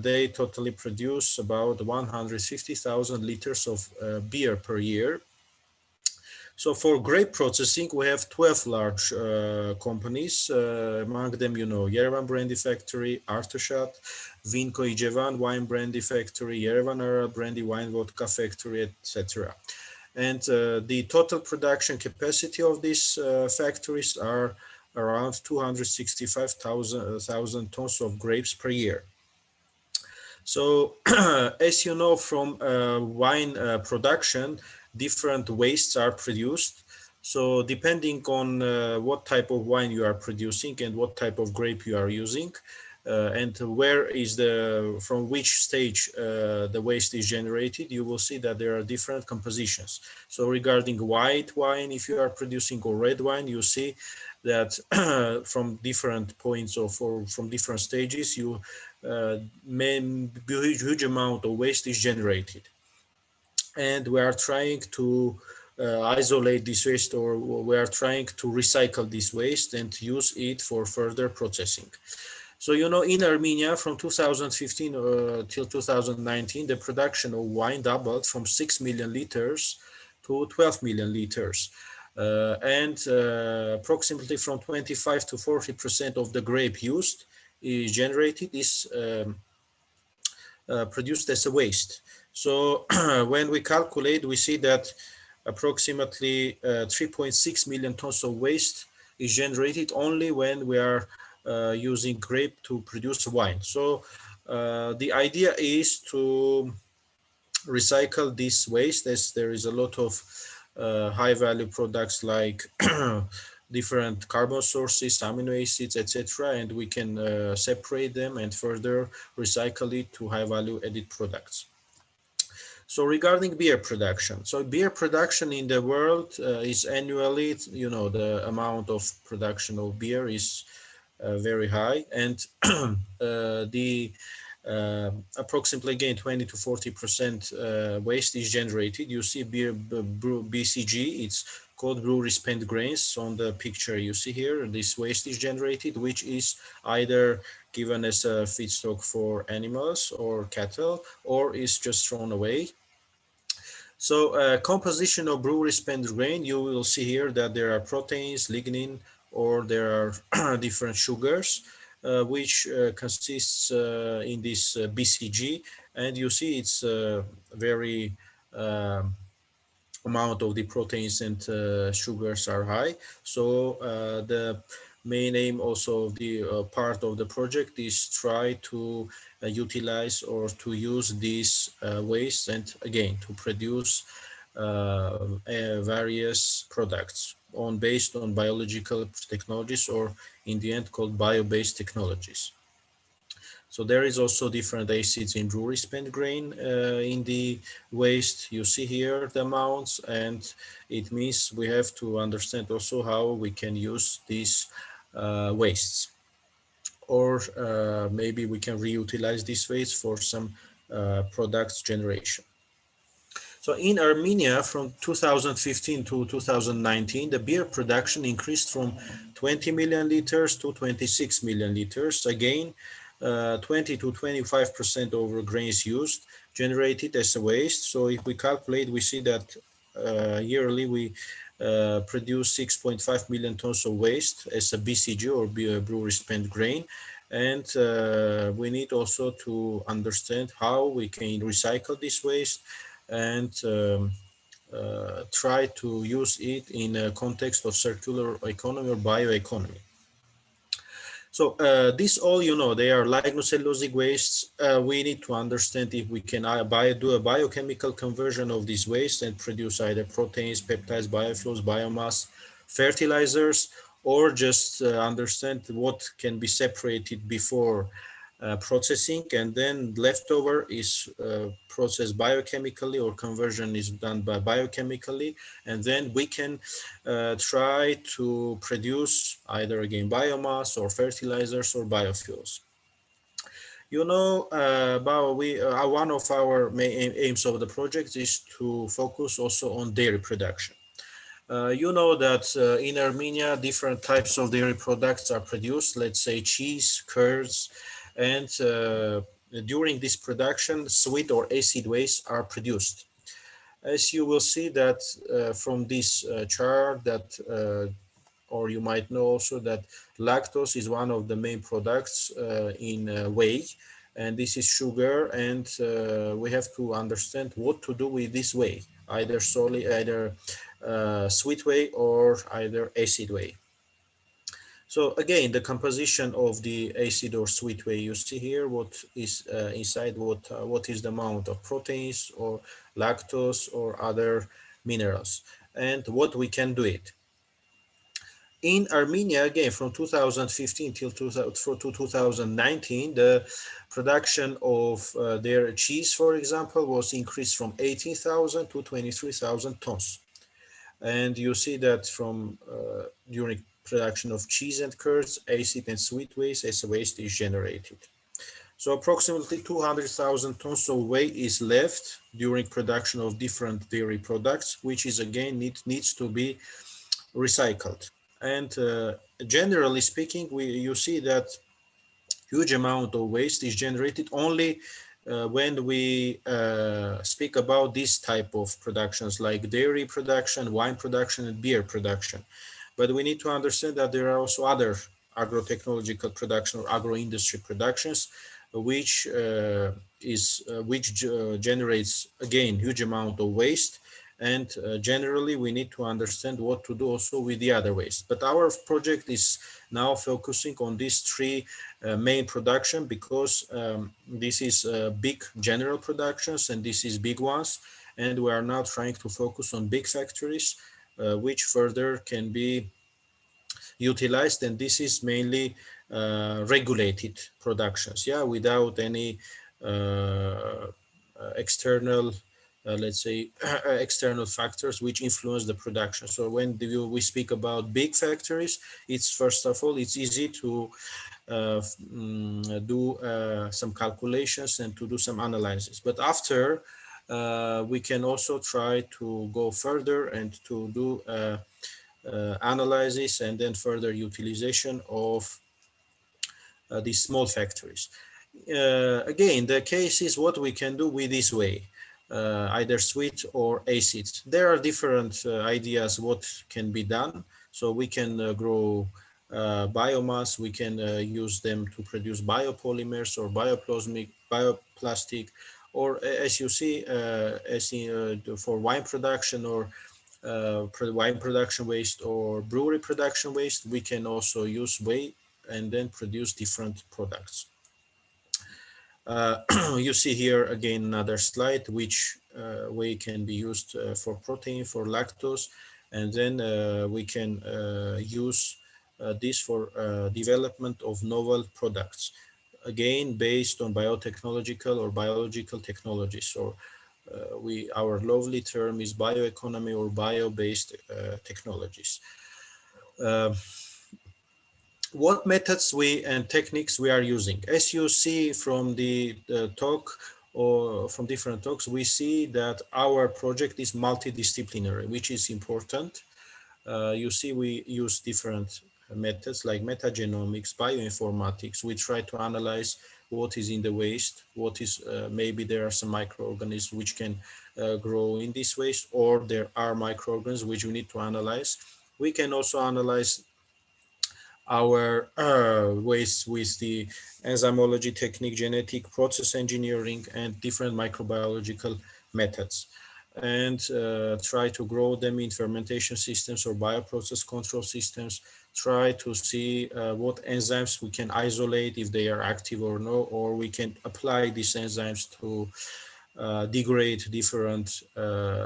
they totally produce about 150,000 liters of beer per year. So for grape processing, we have 12 large companies. Among them, you know, Yerevan Brandy Factory, Artashat, Vinko Ijevan Wine Brandy Factory, Yerevan Aral Brandy Wine Vodka Factory, etc. And the total production capacity of these factories are around 265,000 tons of grapes per year. So as you know, from wine production, different wastes are produced. So depending on what type of wine you are producing and what type of grape you are using, and where is from which stage the waste is generated, you will see that there are different compositions. So regarding white wine, if you are producing, or red wine, you see that from different points or from different stages, huge amount of waste is generated. And we are trying to isolate this waste, or we are trying to recycle this waste and use it for further processing. So, in Armenia from 2015 till 2019, the production of wine doubled from 6 million liters to 12 million liters. And approximately from 25 to 40% of the grape used is generated is produced as a waste. So when we calculate, we see that approximately 3.6 million tons of waste is generated only when we are using grape to produce wine. So the idea is to recycle this waste, as there is a lot of high value products like different carbon sources, amino acids, etc., and we can separate them and further recycle it to high value added products. So regarding beer production, so beer production in the world is annually, the amount of production of beer is very high, and the approximately again 20 to 40% waste is generated. You see beer BCG, it's called brewery spent grains on the picture you see here. This waste is generated, which is either given as a feedstock for animals or cattle, or is just thrown away. So composition of brewery spent grain, you will see here that there are proteins, lignin, or there are different sugars, which consists in this BCG, and you see it's very amount of the proteins and sugars are high. So the main aim also of the part of the project is try to utilize or to use these waste, and again to produce various products based on biological technologies, or in the end called bio-based technologies. So there is also different acids in brewery spent grain in the waste. You see here the amounts, and it means we have to understand also how we can use these wastes, or maybe we can reutilize this waste for some products generation. So in Armenia, from 2015 to 2019, the beer production increased from 20 million liters to 26 million liters. Again, 20 to 25% of grains used generated as a waste. So if we calculate, we see that yearly we produce 6.5 million tons of waste as a BCG, or brewery spent grain. And we need also to understand how we can recycle this waste and try to use it in a context of circular economy or bioeconomy. So this all, they are lignocellulosic wastes. We need to understand if we can do a biochemical conversion of this waste and produce either proteins, peptides, biofuels, biomass, fertilizers, or just understand what can be separated before processing, and then leftover is processed biochemically, or conversion is done by biochemically, and then we can try to produce either again biomass or fertilizers or biofuels. One of our main aims of the project is to focus also on dairy production. You know that in Armenia, different types of dairy products are produced, let's say cheese, curds, and during this production, sweet or acid waste are produced. As you will see that from this chart, that or you might know also that lactose is one of the main products in whey, and this is sugar, and we have to understand what to do with this whey, either sweet whey or either acid whey. So again, the composition of the acid or sweet whey, you see here what is inside, what is the amount of proteins or lactose or other minerals, and what we can do it. in Armenia, again, from 2015 till 2019, the production of their cheese, for example, was increased from 18,000 to 23,000 tons. And you see that from during production of cheese and curds, acid and sweet waste as waste is generated. So approximately 200,000 tons of waste is left during production of different dairy products, which is again needs to be recycled. And generally speaking, you see that huge amount of waste is generated only when we speak about this type of productions like dairy production, wine production, and beer production. But we need to understand that there are also other agro-technological production or agro-industry productions, which generates again huge amount of waste. And generally, we need to understand what to do also with the other waste. But our project is now focusing on these three main production because this is big general productions and this is big ones. And we are now trying to focus on big factories, which further can be utilized. And this is mainly regulated productions, yeah, without any external let's say external factors which influence the production. So when we speak about big factories, it's first of all, it's easy to do some calculations and to do some analysis. But after we can also try to go further and to do analysis and then further utilization of these small factories. Again, the case is what we can do with this way. Either sweet or acid. There are different ideas what can be done. So we can grow biomass, we can use them to produce biopolymers or bioplastic, or as you see, for wine production or wine production waste or brewery production waste, we can also use waste and then produce different products. You see here again another slide which way can be used for protein, for lactose, and then we can use this for development of novel products, again based on biotechnological or biological technologies. So our lovely term is bioeconomy or bio-based technologies. What methods and techniques we are using? As you see from the talk or from different talks, we see that our project is multidisciplinary, which is important. You see, we use different methods like metagenomics, bioinformatics. We try to analyze what is in the waste, what is, maybe there are some microorganisms which can grow in this waste, or there are microorganisms which we need to analyze. We can also analyze our waste with the enzymology technique, genetic process engineering, and different microbiological methods, and try to grow them in fermentation systems or bioprocess control systems, try to see what enzymes we can isolate if they are active or no, or we can apply these enzymes to degrade different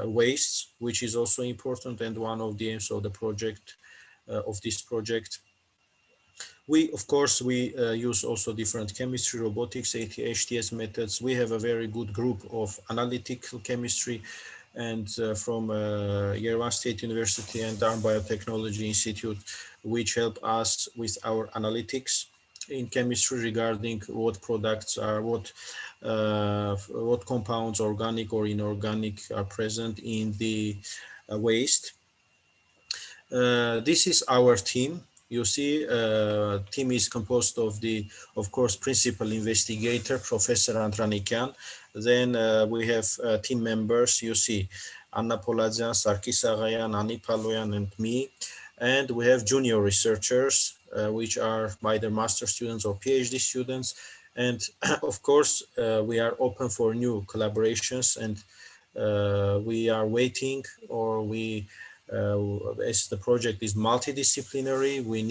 wastes, which is also important and one of the aims of the project, of this project. Of course, we use also different chemistry, robotics, HTS methods. We have a very good group of analytical chemistry, and from Yerevan State University and Darm Biotechnology Institute, which help us with our analytics in chemistry regarding what products are, what compounds, organic or inorganic, are present in the waste. This is our team. You see, team is composed of of course, principal investigator, Professor Andranikean. Then we have team members. You see, Anna Poladzyan, Sarkis Agayan, Ani Paloyan, and me. And we have junior researchers, which are either master students or PhD students. And of course, we are open for new collaborations, and we are waiting, or as the project is multidisciplinary, we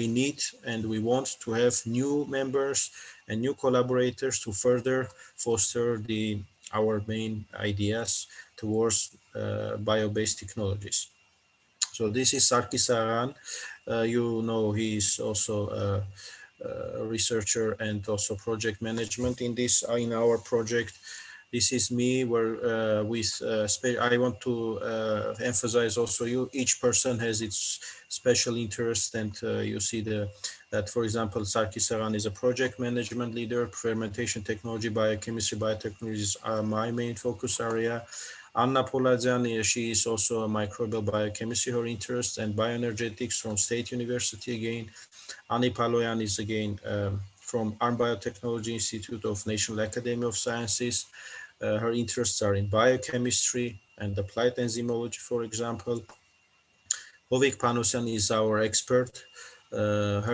need and we want to have new members and new collaborators to further foster our main ideas towards bio-based technologies. So this is Sarkis Aran. You know, he is also a researcher and also project management in this in our project. This is me, where I want to emphasize also each person has its special interest, and you see that, for example, Sarkis Aran is a project management leader. Fermentation technology, biochemistry, biotechnologies are my main focus area. Anna Poladyan, she is also a microbial biochemistry, her interest, and bioenergetics from State University again. Ani Paloyan is again from ARM Biotechnology Institute of National Academy of Sciences. Her interests are in biochemistry and applied enzymology, for example. Hovik Panosyan is our expert.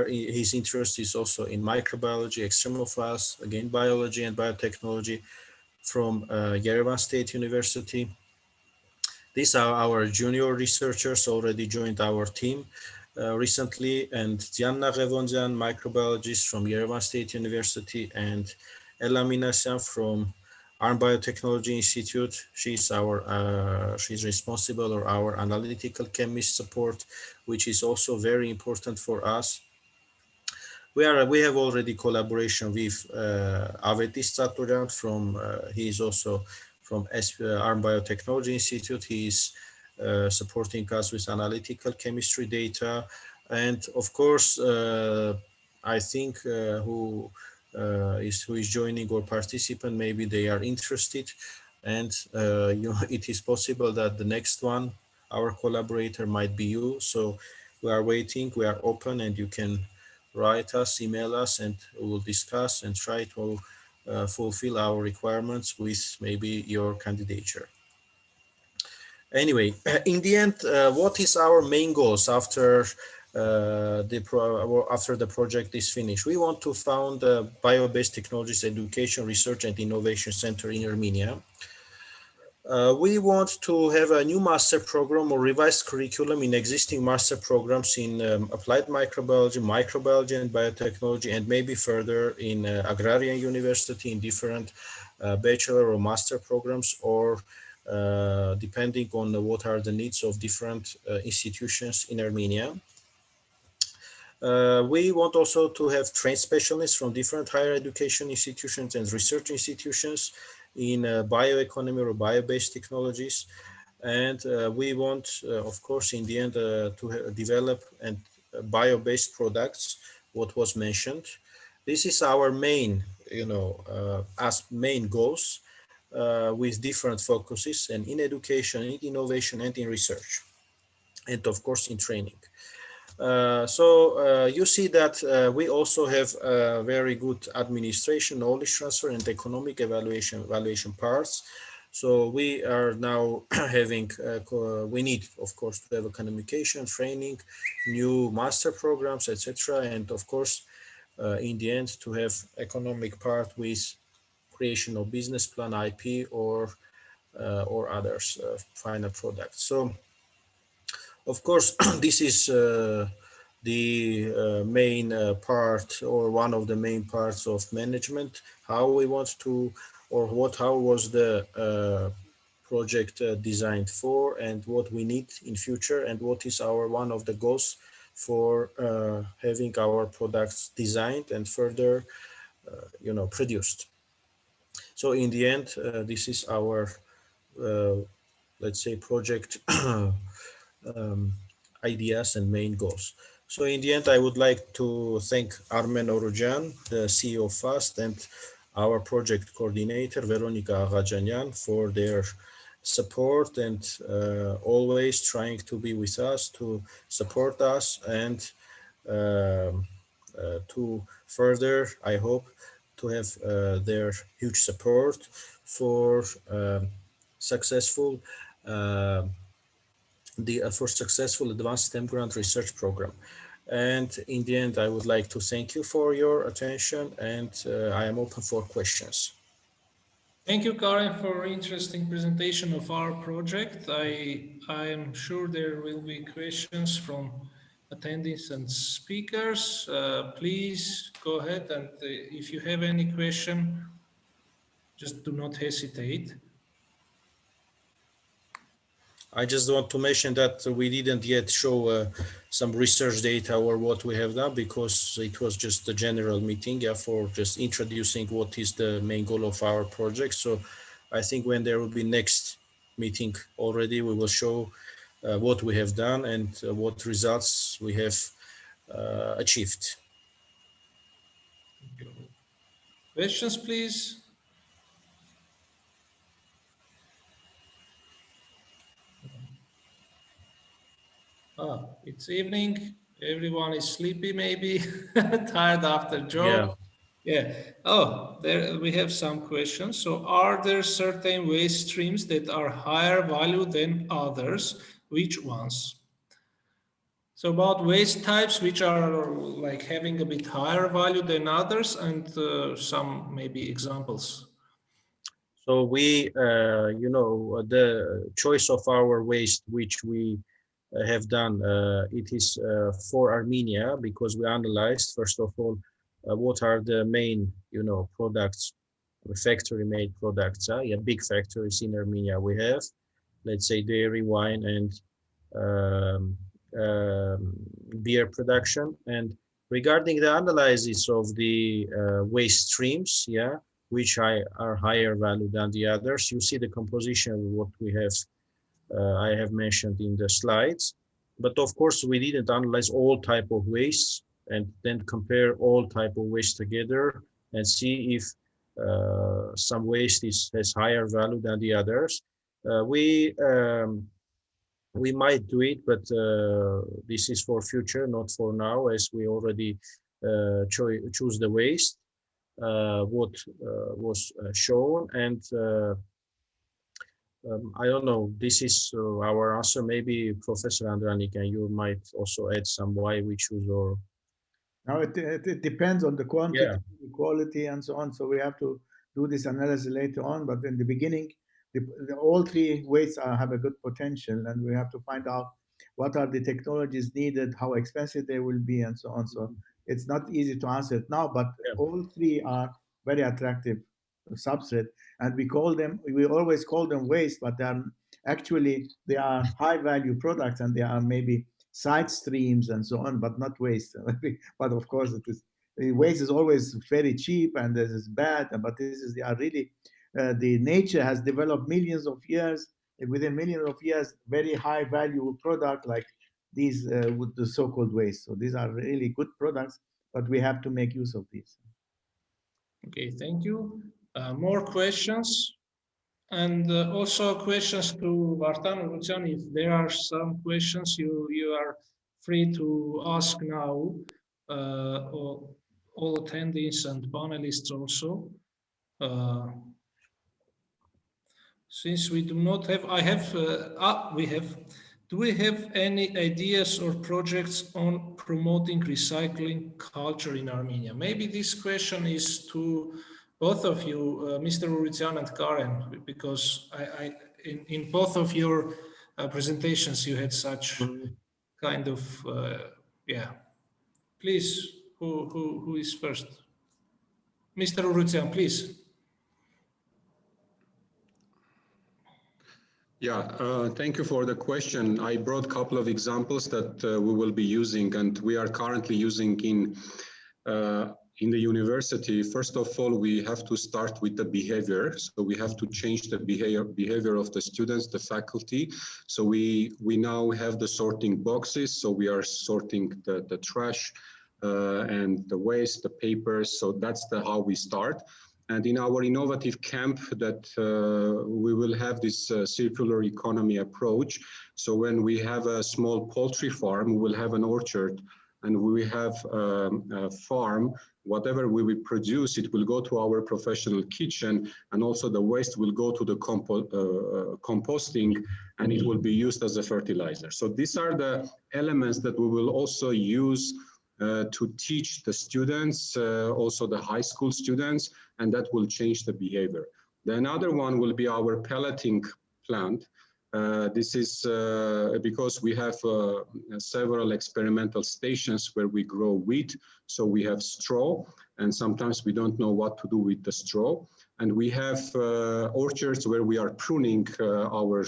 His interest is also in microbiology, extremophiles, again, biology and biotechnology from Yerevan State University. These are our junior researchers, already joined our team recently, and Diana Revonzian, microbiologist from Yerevan State University, and Ella Minasyan from ARM Biotechnology Institute. She's responsible for our analytical chemist support, which is also very important for us. We have already collaboration with Avetis Tsaturian from he is also from ARM Biotechnology Institute. He is supporting us with analytical chemistry data, and of course, I think who is joining or participant, maybe they are interested, and it is possible that the next one, our collaborator, might be you. So we are waiting, we are open, and you can write us, email us, and we will discuss and try to fulfill our requirements with maybe your candidature. Anyway, in the end, what is our main goals after the project is finished? We want to found a bio-based technologies education, research, and innovation center in Armenia. We want to have a new master program or revised curriculum in existing master programs in applied microbiology and biotechnology, and maybe further in agrarian university in different bachelor or master programs, or depending on what are the needs of different institutions in Armenia. We want also to have trained specialists from different higher education institutions and research institutions in bioeconomy or bio-based technologies. And we want, of course, in the end, to develop and bio-based products, what was mentioned. This is our main, as main goals with different focuses, and in education, in innovation, and in research, and of course in training. You see that we also have very good administration, knowledge transfer, and economic evaluation parts. So we are now having, we need, of course, to have a communication, training, new master programs, etc. And of course, in the end, to have economic part with creation of business plan, IP, or others, final products. So, of course, this is the main part, or one of the main parts of management, how we want to, or how was the project designed for, and what we need in future, and what is our one of the goals for having our products designed and further produced. So in the end, this is our let's say project ideas and main goals. So in the end, I would like to thank Armen Orujan, the CEO of FAST, and our project coordinator, Veronica Aghajanyan, for their support and always trying to be with us, to support us, and to further, I hope, to have their huge support for successful advanced STEM grant research program. And in the end, I would like to thank you for your attention, and I am open for questions. Thank you, Karen, for interesting presentation of our project. I am sure there will be questions from attendees and speakers. Please go ahead, and if you have any question, just do not hesitate. I just want to mention that we didn't yet show some research data or what we have done, because it was just a general meeting, yeah, for just introducing what is the main goal of our project. So I think when there will be next meeting already, we will show what we have done and what results we have achieved. Questions, please? It's evening. Everyone is sleepy, maybe tired after job. Yeah. Oh, there we have some questions. So, are there certain waste streams that are higher value than others? Which ones? So, about waste types which are like having a bit higher value than others, and some maybe examples. So we, the choice of our waste, which we have done, it is for Armenia, because we analyzed, first of all, what are the main, products, factory-made products. Yeah, big factories in Armenia we have, let's say dairy, wine, and beer production. And regarding the analysis of the waste streams, yeah, which are higher value than the others, you see the composition of what we have. I have mentioned in the slides, but of course we didn't analyze all type of waste and then compare all type of waste together and see if some waste has higher value than the others. We might do it, but this is for future, not for now, as we already choose the waste, what was shown. And I don't know, this is our answer. Maybe Professor Andranik, and you might also add some why we choose or... Now it depends on the quantity, Yeah. the quality, and so on. So we have to do this analysis later on. But in the beginning, all three wastes have a good potential, and we have to find out what are the technologies needed, how expensive they will be, and so on. So it's not easy to answer it now, but all three are very attractive substrate, and we always call them waste, but they are high value products, and they are maybe side streams and so on, but not waste. But of course, waste is always very cheap, and this is bad. But they are really the nature has developed millions of years. Within millions of years, very high value product like these with the so-called waste. So these are really good products, but we have to make use of these. Okay, thank you. More questions? And also questions to Vartan Urucan. If there are some questions, you are free to ask now, all attendees and panelists also. Since we do not have, do we have any ideas or projects on promoting recycling culture in Armenia? Maybe this question is to both of you, Mr. Urucan and Karen, because in both of your presentations, you had such kind of, Please, who is first? Mr. Urucan, please. Yeah, thank you for the question. I brought a couple of examples that we will be using, and we are currently using in the university. First of all, we have to start with the behavior. So we have to change the behavior of the students, the faculty. So we now have the sorting boxes. So we are sorting the trash and the waste, the papers. So that's how we start. And in our innovative camp that we will have this circular economy approach. So when we have a small poultry farm, we will have an orchard, and we have a farm. Whatever we will produce, it will go to our professional kitchen, and also the waste will go to the composting, and it will be used as a fertilizer. So these are the elements that we will also use to teach the students, also the high school students, and that will change the behavior. The another one will be our pelleting plant. This is because we have several experimental stations where we grow wheat. So we have straw, and sometimes we don't know what to do with the straw. And we have orchards where we are pruning our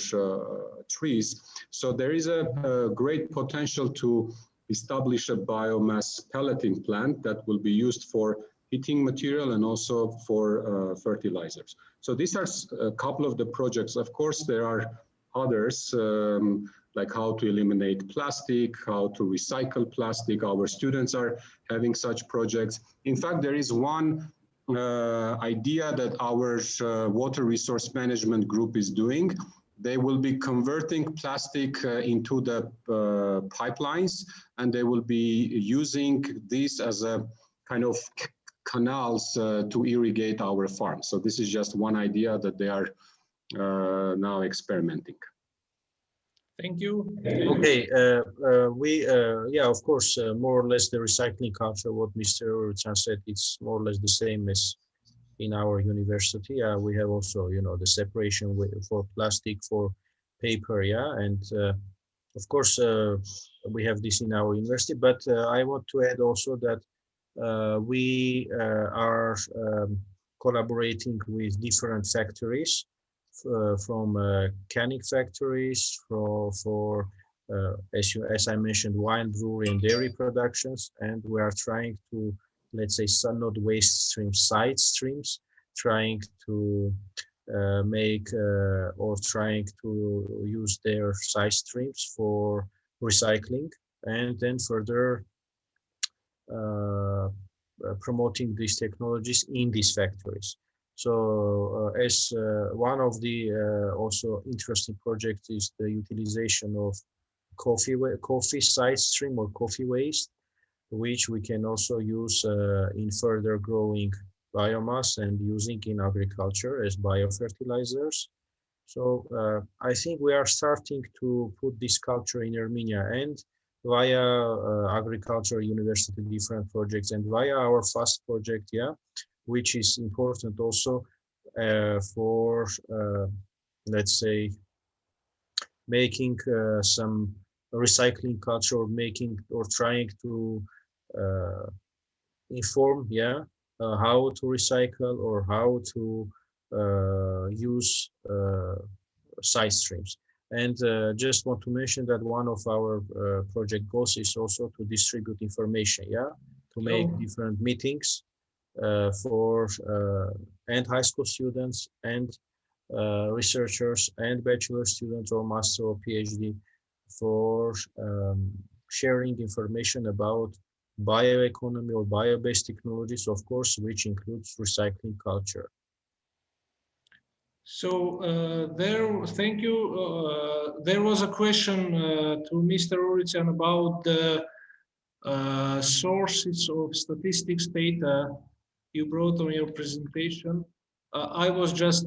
trees. So there is a great potential to establish a biomass pelleting plant that will be used for heating material and also for fertilizers. So these are a couple of the projects. Of course, there are others, like how to eliminate plastic, how to recycle plastic. Our students are having such projects. In fact, there is one idea that our water resource management group is doing. They will be converting plastic into the pipelines, and they will be using this as a kind of canals to irrigate our farms. So this is just one idea that they are now experimenting. Thank you. Okay, yeah, of course, more or less the recycling culture, what Mr. Urucan said, it's more or less the same as in our university. We have also, you know, the separation for plastic, for paper, yeah, and of course, we have this in our university, but I want to add also that we are collaborating with different factories, from canning factories, for as I mentioned, wine brewery and dairy productions, and we are trying to, let's say, not waste stream, side streams, trying to make or trying to use their side streams for recycling, and then further promoting these technologies in these factories. So as one of the also interesting projects is the utilization of coffee side stream or coffee waste, which we can also use in further growing biomass and using in agriculture as biofertilizers. So I think we are starting to put this culture in Armenia, and via agriculture university different projects, and via our FAST project, yeah, which is important also for let's say making some recycling culture, or making or trying to inform, yeah, how to recycle or how to use side streams. And just want to mention that one of our project goals is also to distribute information, yeah, to make different meetings for and high school students and researchers and bachelor students or master or PhD, for sharing information about bioeconomy or bio-based technologies, of course, which includes recycling culture. So thank you. There was a question to Mr. Urucan about the sources of statistics data you brought on your presentation. I was just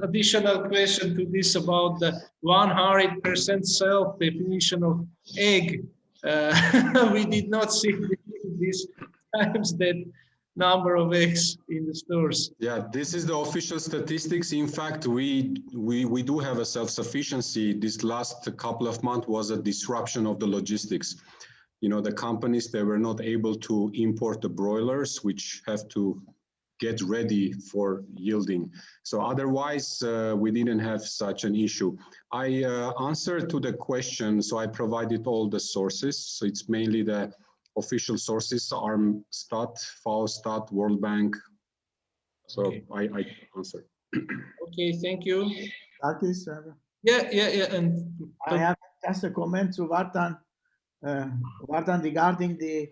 additional question to this about the 100% self-definition of egg. We did not see these times that number of eggs in the stores. Yeah, this is the official statistics. In fact, we do have a self-sufficiency. This last couple of months was a disruption of the logistics. You know, the companies, they were not able to import the broilers, which have to get ready for yielding. So otherwise, we didn't have such an issue. I answered to the question, so I provided all the sources. So it's mainly the official sources, Armstat, FAO-Stat, World Bank. So okay. I answered. Okay, thank you. Sarkis, Yeah. And I have just a comment to Vartan. Vartan, regarding the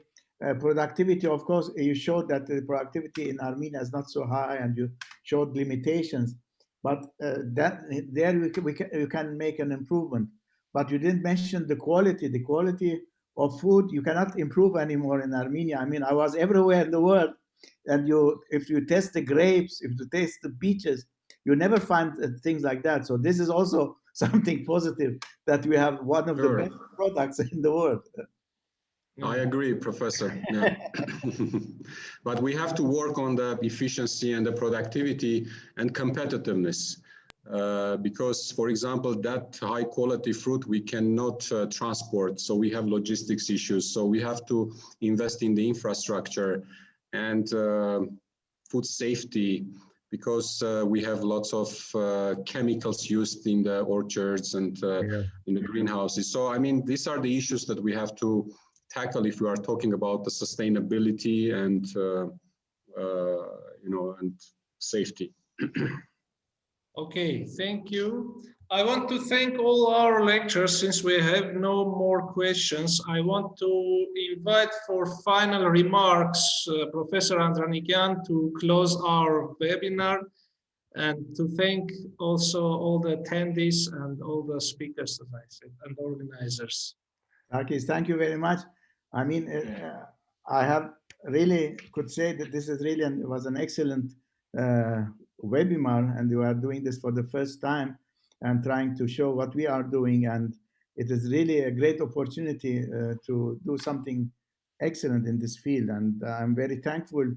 productivity, of course, you showed that the productivity in Armenia is not so high, and you showed limitations. But that there you can make an improvement. But you didn't mention the quality. The quality of food you cannot improve anymore in Armenia. I mean, I was everywhere in the world, and if you test the grapes, if you taste the peaches, you never find things like that. So this is also something positive, that we have one of the best products in the world. I agree, Professor. Yeah. But we have to work on the efficiency and the productivity and competitiveness. because, for example, that high quality fruit we cannot transport, so we have logistics issues. So we have to invest in the infrastructure and food safety, because we have lots of chemicals used in the orchards and in the greenhouses. So, I mean, these are the issues that we have to tackle if we are talking about the sustainability and, you know, and safety. Okay, thank you. I want to thank all our lecturers. Since we have no more questions, I want to invite for final remarks Professor Andranikean to close our webinar, and to thank also all the attendees and all the speakers, as I said, and organizers. Sarkis, thank you very much. I mean, I have really could say that this is really was an excellent webinar, and we are doing this for the first time and trying to show what we are doing. And it is really a great opportunity to do something excellent in this field. And I'm very thankful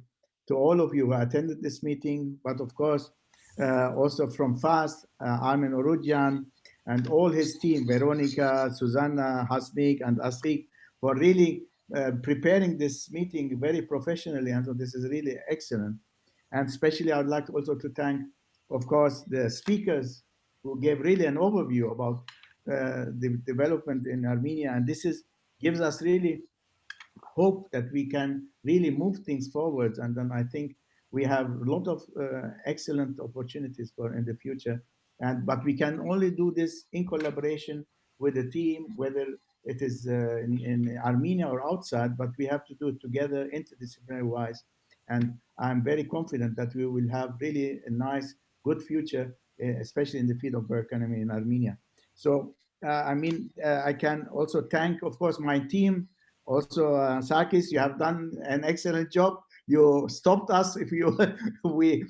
to all of you who attended this meeting, but of course, also from FAST, Armen Orudjan, and all his team, Veronica, Susanna, Hasmik, and Asrik, for really preparing this meeting very professionally. And so this is really excellent. And especially I would like also to thank, of course, the speakers who gave really an overview about the development in Armenia. And this gives us really hope that we can really move things forward. And then I think we have a lot of excellent opportunities for in the future. But we can only do this in collaboration with the team, whether it is in Armenia or outside, but we have to do it together, interdisciplinary wise. And I'm very confident that we will have really a nice, good future, especially in the field of bioeconomy in Armenia. So, I can also thank, of course, my team. Also, Sarkis, you have done an excellent job. You stopped us if we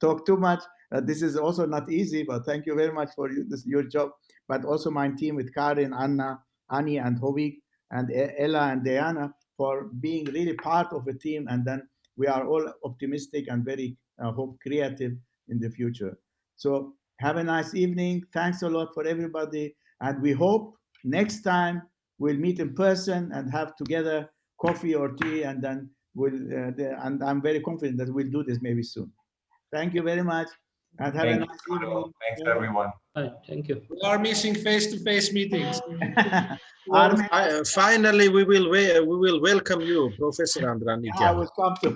talk too much. This is also not easy, but thank you very much for your job. But also my team with Karin, Anna, Ani, and Hovik, and Ella and Diana for being really part of a team. And then we are all optimistic and very hope creative in the future. So have a nice evening. Thanks a lot for everybody. And we hope next time we'll meet in person and have together coffee or tea, and then and I'm very confident that we'll do this maybe soon. Thank you very much, and have a nice evening. Thanks, everyone. Thank you. We are missing face-to-face meetings. Armen, Finally, we will welcome you, Professor I Andranikean. will come to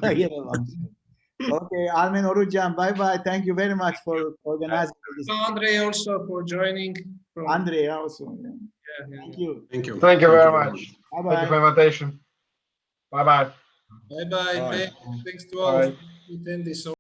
Okay, Armen Orudjan, bye-bye. Thank you very much for organizing this. Andre also for joining. Andre also. Yeah. Yeah. Thank you. Thank you. Thank you very much. Bye-bye. Thank you for the invitation. Bye-bye. Bye-bye. Bye. Thanks to all Bye. attendees.